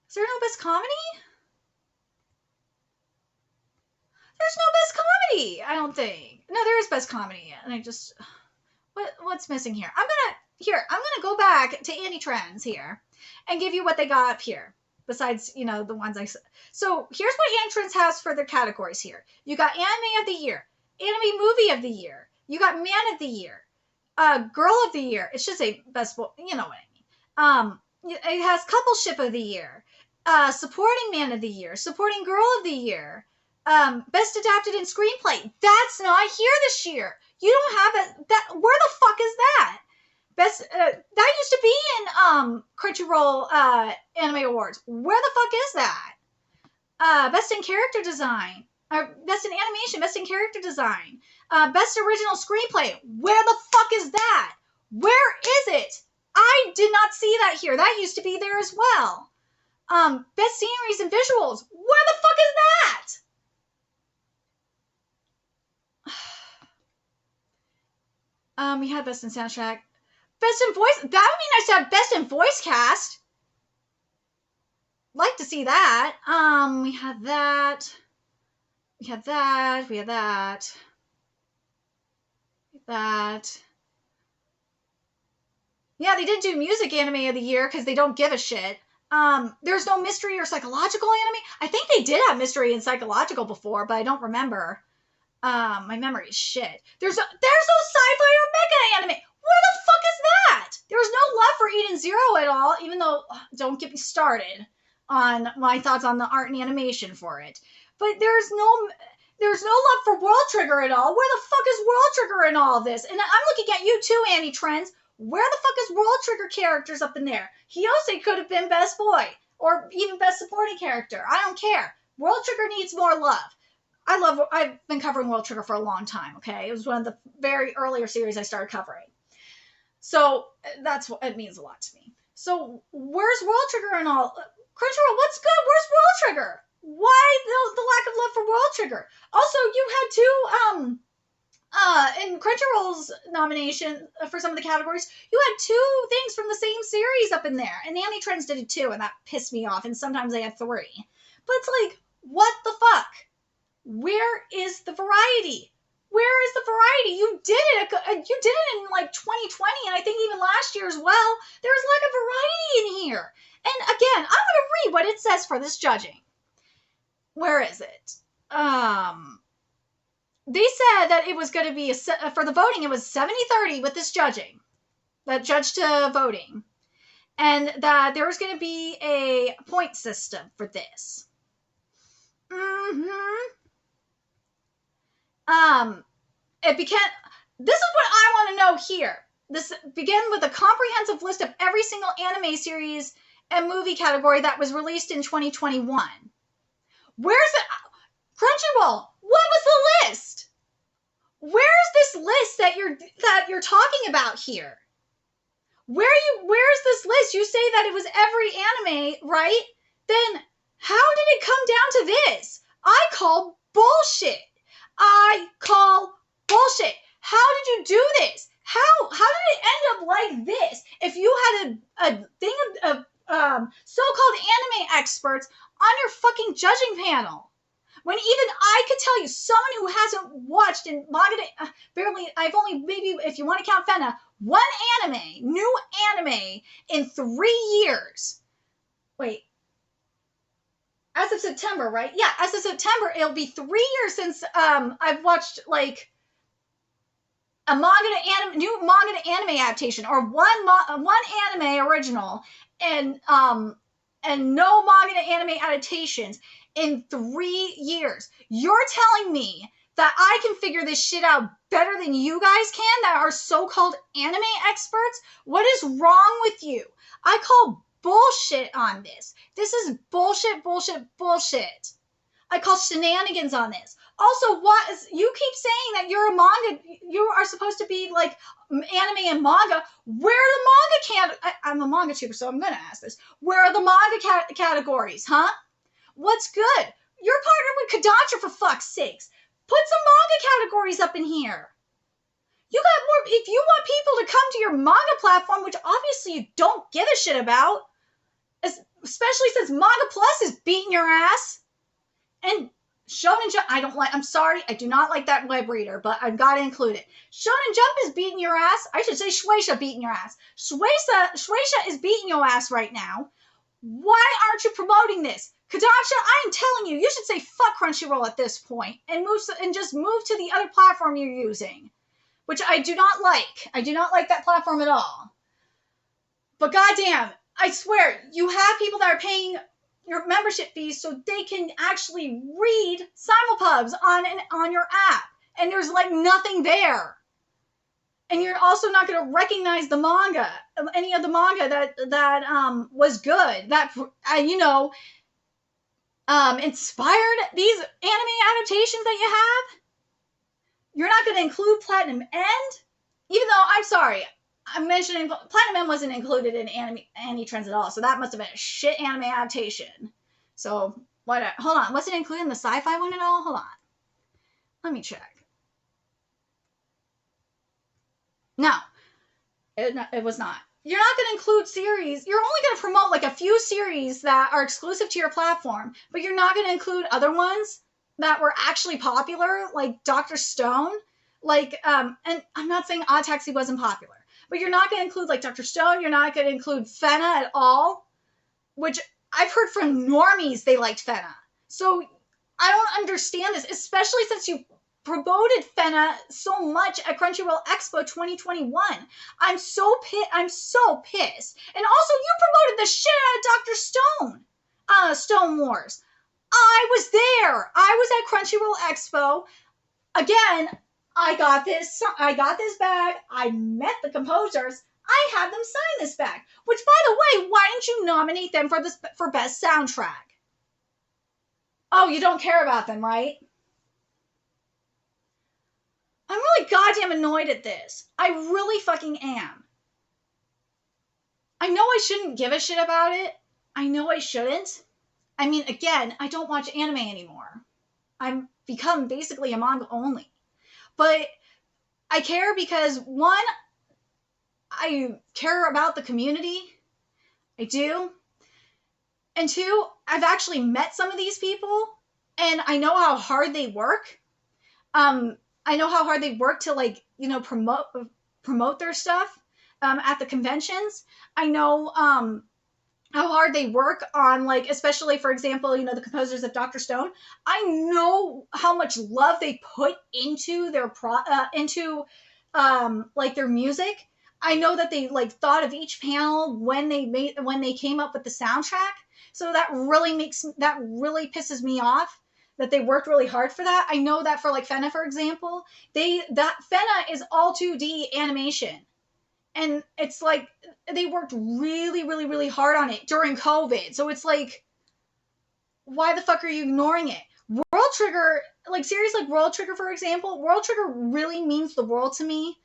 is there no best comedy? There's no best comedy, I don't think. No, there is best comedy. And I just, what's missing here? I'm gonna go back to Anitrendz here and give you what they got up here. Besides, the ones I said. So here's what Anitrendz has for their categories here. You got Anime of the Year, Anime Movie of the Year. You got Man of the Year, Girl of the Year. It should say Best, you know what I mean. It has Coupleship of the Year, Supporting Man of the Year, Supporting Girl of the Year, Best Adapted in Screenplay. That's not here this year. You don't have it. Where the fuck is that? Best that used to be in Crunchyroll Anime Awards. Where the fuck is that? Best in Character Design, Best in Animation, Best in Character Design, Best Original Screenplay. Where the fuck is that? Where is it? I did not see that here. That used to be there as well. Best Sceneries and Visuals. Where the fuck is that? We had Best in Soundtrack. Best in Voice. That would be nice to have Best in Voice Cast. Like to see that. We had that. We had that. We had that. That. Yeah, they didn't do Music Anime of the Year because they don't give a shit. There's no mystery or psychological anime. I think they did have mystery and psychological before, but I don't remember. My memory is shit. There's no sci-fi or mecha anime. Where the fuck is that? There was no love for Eden Zero at all, even though, don't get me started on my thoughts on the art and animation for it. But there's no love for World Trigger at all. Where the fuck is World Trigger in all this? And I'm looking at you too, Anitrendz. Where the fuck is World Trigger characters up in there? Hiyose could have been best boy, or even best supporting character. I don't care. World Trigger needs more love. I've been covering World Trigger for a long time, okay? It was one of the very earlier series I started covering. So that's what it means a lot to me. So where's World Trigger and all? Crunchyroll, what's good? Where's World Trigger? Why the lack of love for World Trigger? Also, you had two, in Crunchyroll's nomination for some of the categories, you had two things from the same series up in there. And Anitrendz did it too, and that pissed me off. And sometimes they had three. But it's like, what the fuck? Where is the variety? Where is the variety? You did it in like 2020, and I think even last year as well. There's lack of variety in here. And again, I'm going to read what it says for this judging. Where is it? They said that it was going to be, for the voting, it was 70-30 with this judging. That judge to voting. And that there was going to be a point system for this. This is what I want to know here. This began with a comprehensive list of every single anime series and movie category that was released in 2021. Where's it? Crunchyroll, what was the list? Where's this list that you're talking about here? Where's this list? You say that it was every anime, right? Then how did it come down to this? I call bullshit. I call bullshit. How did you do this? How did it end up like this? If you had a thing of so-called anime experts on your fucking judging panel, When even I could tell you, someone who hasn't watched in manga, barely, I've only, maybe if you want to count Fena, one new anime in 3 years. Wait. As of September, right? Yeah, as of September, it'll be 3 years since I've watched like a new manga to anime adaptation, or one anime original, and no manga to anime adaptations in 3 years. You're telling me that I can figure this shit out better than you guys can, that are so-called anime experts? What is wrong with you? I call bullshit on this. This is bullshit. I call shenanigans on this. Also, you keep saying that you're a manga, you are supposed to be like anime and manga. Where are the manga I'm a manga tuber, so I'm going to ask this. Where are the manga categories, huh? What's good? You're partnered with Kodansha, for fuck's sakes. Put some manga categories up in here. You got more, if you want people to come to your manga platform, which obviously you don't give a shit about, especially since Manga Plus is beating your ass. And Shonen Jump, I'm sorry, I do not like that web reader, but I've got to include it. Shonen Jump is beating your ass. I should say Shueisha beating your ass. Shueisha is beating your ass right now. Why aren't you promoting this? Kodansha, I am telling you, you should say fuck Crunchyroll at this point and just move to the other platform you're using, which I do not like. I do not like that platform at all. But goddamn, I swear, you have people that are paying your membership fees so they can actually read simulpubs on your app, and there's like nothing there. And you're also not going to recognize the manga, any of the manga that was good, that inspired these anime adaptations that you have. You're not going to include Platinum End, even though, I'm sorry, I'm mentioning Platinum End wasn't included in Anitrendz at all, so that must have been a shit anime adaptation. So, hold on, was it included in the sci-fi one at all? Hold on. Let me check. No, it was not. You're not going to include series. You're only going to promote like a few series that are exclusive to your platform, but you're not going to include other ones that were actually popular, like Dr. Stone. And I'm not saying Odd Taxi wasn't popular, but you're not going to include like Dr. Stone. You're not going to include Fena at all, which I've heard from normies they liked Fena. So I don't understand this, especially since you promoted Fena so much at Crunchyroll Expo 2021. I'm so pissed. And also, you promoted the shit out of Dr. Stone. Stone Wars. I was there. I was at Crunchyroll Expo. Again, I got this bag. I met the composers. I had them sign this bag. Which, by the way, why didn't you nominate them for best soundtrack? Oh, you don't care about them, right? I'm really goddamn annoyed at this. I really fucking am. I know I shouldn't give a shit about it. I know I shouldn't. I mean, again, I don't watch anime anymore. I've become basically a manga only. But I care because, one, I care about the community. I do. And two, I've actually met some of these people, and I know how hard they work. I know how hard they work to promote their stuff at the conventions. I know how hard they work on, especially, for example, the composers of Dr. Stone. I know how much love they put into their their music. I know that they thought of each panel when they came up with the soundtrack. So that really pisses me off that they worked really hard for that. I know that for Fena, for example, Fena is all 2D animation. And it's they worked really, really, really hard on it during COVID. So it's why the fuck are you ignoring it? World Trigger, series like World Trigger, for example, World Trigger really means the world to me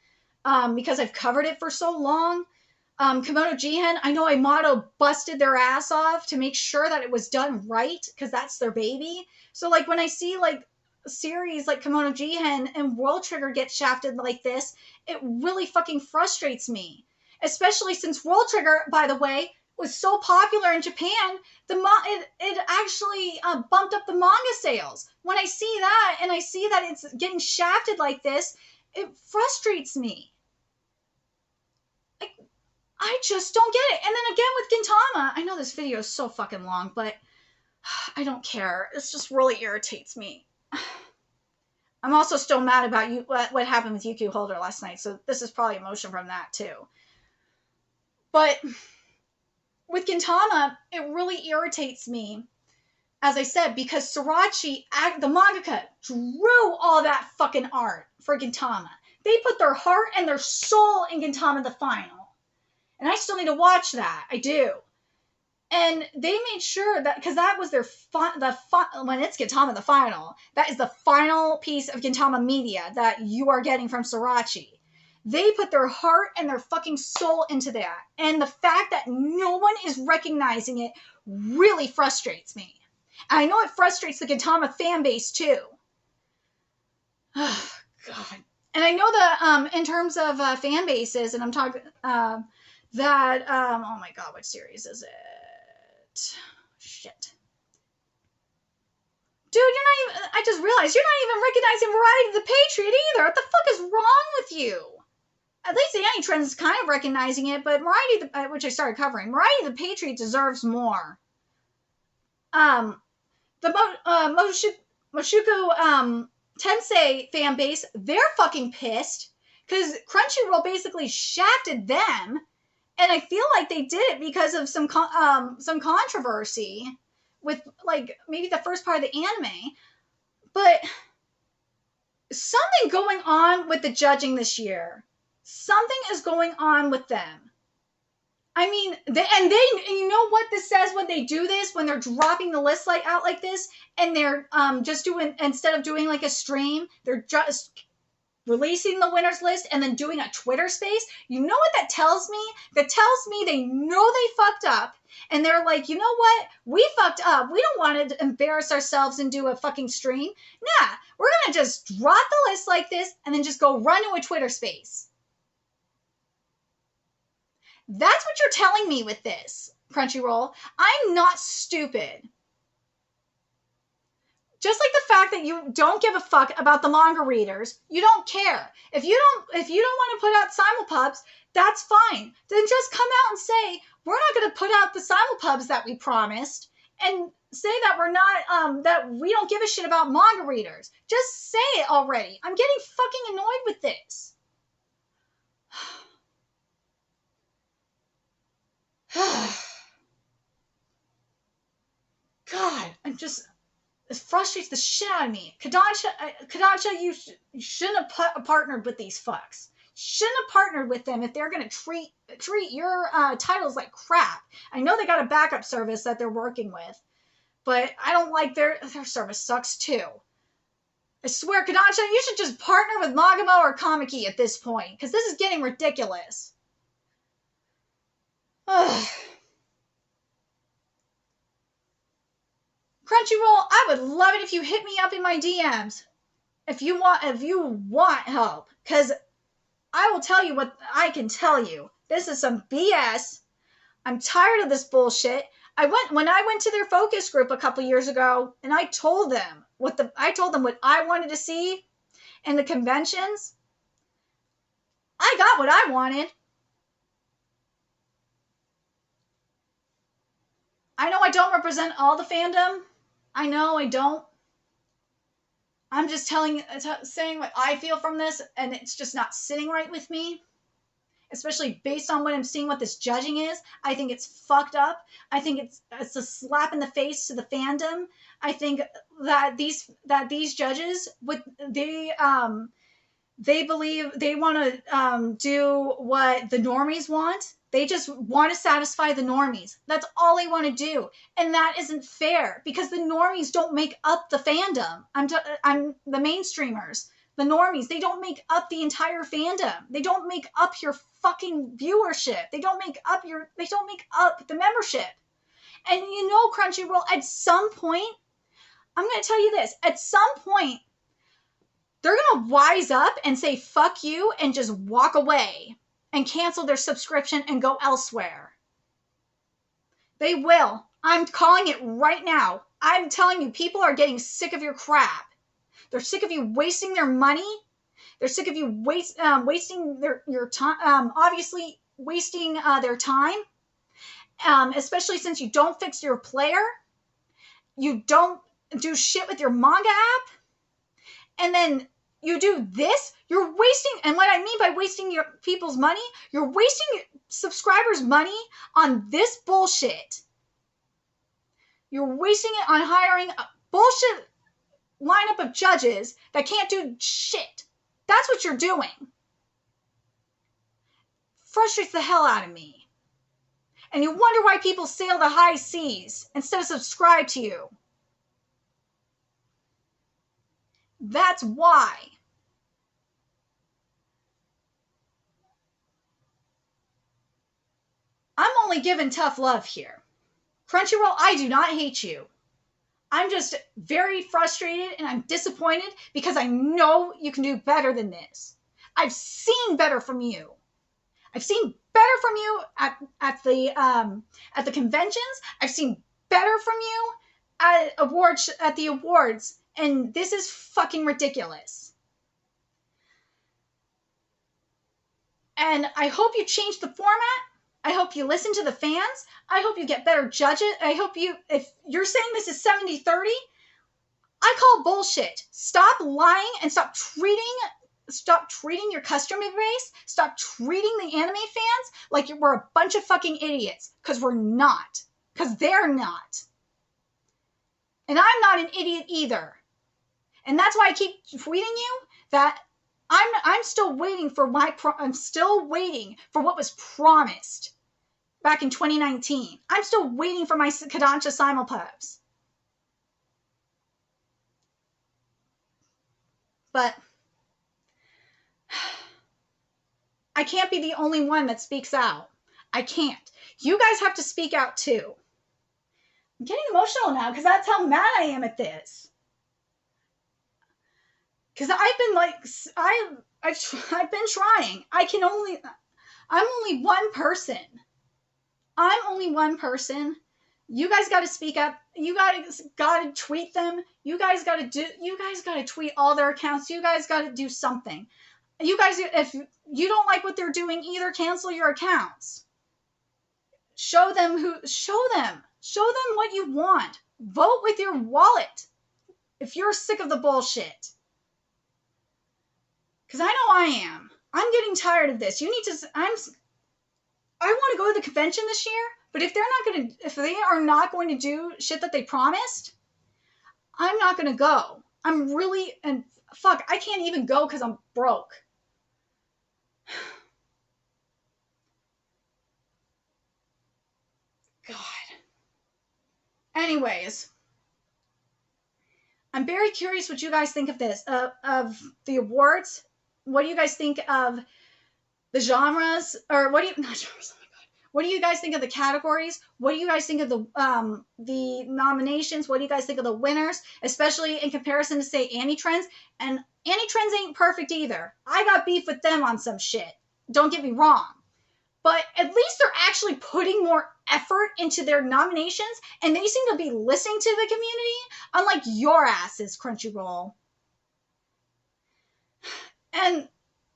because I've covered it for so long. Kimono Jihen, I know Imato busted their ass off to make sure that it was done right because that's their baby. So when I see series like Kimono Jihen and World Trigger get shafted like this, it really fucking frustrates me. Especially since World Trigger, by the way, was so popular in Japan, it actually bumped up the manga sales. When I see that and I see that it's getting shafted like this, it frustrates me. Like, I just don't get it. And then again with Gintama, I know this video is so fucking long, but I don't care. It just really irritates me. I'm also still mad about what happened with Yuki Holder last night, so this is probably emotion from that too. But with Gintama, it really irritates me, as I said, because Sorachi, the mangaka, drew all that fucking art for Gintama. They put their heart and their soul in Gintama the Final. And I still need to watch that. I do. And they made sure that, because that was their when it's Gintama the Final, that is the final piece of Gintama media that you are getting from Sorachi. They put their heart and their fucking soul into that. And the fact that no one is recognizing it really frustrates me. And I know it frustrates the Gintama fan base too. Oh, God. And I know that in terms of fan bases, and I'm talking oh my God, what series is it? Shit. Dude, you're not even, I just realized you're not even recognizing Variety the Patriot either. What the fuck is wrong with you? At least the Anitrendz is kind of recognizing it, but Variety, which I started covering, Variety the Patriot deserves more. The Moshuku Tensei fan base, they're fucking pissed because Crunchyroll basically shafted them. And I feel like they did it because of some controversy with, like, maybe the first part of the anime. But something going on with the judging this year. Something is going on with them. I mean, you know what this says when they do this, when they're dropping the list out like this, and they're just doing, instead of doing like a stream, they're just releasing the winners list and then doing a Twitter space. You know what that tells me? That tells me they know they fucked up. And they're like, you know what? We fucked up. We don't want to embarrass ourselves and do a fucking stream. Nah, we're going to just drop the list like this and then just go run to a Twitter space. That's what you're telling me with this, Crunchyroll. I'm not stupid. Just like the fact that you don't give a fuck about the manga readers, you don't care. If you don't want to put out simulpubs, that's fine. Then just come out and say, we're not going to put out the simulpubs that we promised, and say that we're not, that we don't give a shit about manga readers. Just say it already. I'm getting fucking annoyed with this. God, it frustrates the shit out of me. Kodansha, you shouldn't have partnered with these fucks. Shouldn't have partnered with them if they're going to treat your titles like crap. I know they got a backup service that they're working with, but I don't like their service sucks too. I swear, Kodansha, you should just partner with Magamo or Kamiki at this point, because this is getting ridiculous. Ugh. Crunchyroll, I would love it if you hit me up in my DMs if you want help, because I will tell you what I can tell you. This is some BS. I'm tired of this bullshit. When I went to their focus group a couple years ago, and I told them what I wanted to see in the conventions. I got what I wanted. I know I don't represent all the fandom. I know I don't. I'm just saying what I feel from this, and it's just not sitting right with me. Especially based on what I'm seeing, what this judging is. I think it's fucked up. I think it's a slap in the face to the fandom. I think that these judges they believe they want to do what the normies want. They just want to satisfy the normies. That's all they want to do. And that isn't fair because the normies don't make up the fandom. I'm the mainstreamers. The normies, they don't make up the entire fandom. They don't make up your fucking viewership. They don't make up the membership. And you know, Crunchyroll, at some point, I'm going to tell you this, at some point, they're going to wise up and say, fuck you, and just walk away and cancel their subscription and go elsewhere. They will. I'm calling it right now. I'm telling you, people are getting sick of your crap. They're sick of you wasting their money. They're sick of you wasting your time. Obviously, wasting their time. Especially since you don't fix your player. You don't do shit with your manga app. And then you do this. You're wasting. And what I mean by wasting your people's money, you're wasting subscribers' money on this bullshit. You're wasting it on hiring a bullshit lineup of judges that can't do shit. That's what you're doing. Frustrates the hell out of me. And you wonder why people sail the high seas instead of subscribe to you. That's why. I'm only giving tough love here. Crunchyroll, I do not hate you. I'm just very frustrated and I'm disappointed because I know you can do better than this. I've seen better from you. I've seen better from you at the conventions. I've seen better from you at the awards, and this is fucking ridiculous. And I hope you change the format. I hope you listen to the fans. I hope you get better judges. I hope if you're saying this is 70-30, I call bullshit. Stop lying and stop treating your customer base. Stop treating the anime fans like we're a bunch of fucking idiots. Because we're not. Because they're not. And I'm not an idiot either. And that's why I keep tweeting you that I'm still waiting for I'm still waiting for what was promised back in 2019. I'm still waiting for my Kodansha simulpubs. But I can't be the only one that speaks out. I can't. You guys have to speak out too. I'm getting emotional now because that's how mad I am at this. Because I've been trying. I'm only one person. I'm only one person. You guys got to speak up. You guys got to tweet them. You guys got to tweet all their accounts. You guys got to do something. You guys, if you don't like what they're doing either, cancel your accounts. Show them what you want. Vote with your wallet. If you're sick of the bullshit. Because I know I am. I'm getting tired of this. I want to go to the convention this year, but if they are not going to do shit that they promised, I'm not going to go. I can't even go because I'm broke. God. Anyways, I'm very curious what you guys think of this, of the awards. What do you guys think of the genres, or what do you guys think of the categories? What do you guys think of the nominations? What do you guys think of the winners, especially in comparison to, say, Anitrendz? And Anitrendz ain't perfect either. I got beef with them on some shit. Don't get me wrong. But at least they're actually putting more effort into their nominations, and they seem to be listening to the community, unlike your asses, Crunchyroll. And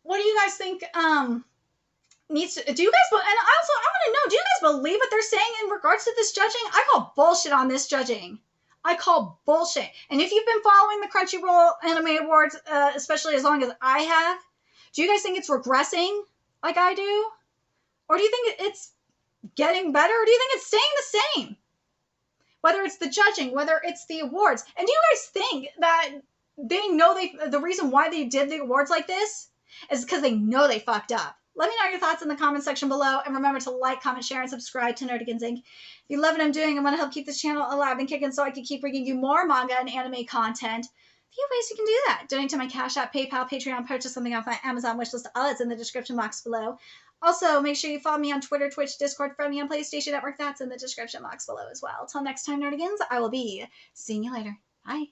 what do you guys think needs to, do you guys, and also I want to know, do you guys believe what they're saying in regards to this judging? I call bullshit on this judging. I call bullshit. And if you've been following the Crunchyroll Anime Awards, especially as long as I have, do you guys think it's regressing like I do? Or do you think it's getting better? Or do you think it's staying the same? Whether it's the judging, whether it's the awards. And do you guys think that they know the reason why they did the awards like this is because they know they fucked up? Let me know your thoughts in the comment section below. And remember to like, comment, share, and subscribe to Nerdigans Inc. If you love what I'm doing and want to help keep this channel alive and kicking so I can keep bringing you more manga and anime content, a few ways you can do that. Donate to my Cash App, PayPal, Patreon, purchase something off my Amazon wishlist. All that's in the description box below. Also, make sure you follow me on Twitter, Twitch, Discord, friend me on PlayStation Network. That's in the description box below as well. Till next time, Nerdigans, I will be seeing you later. Bye.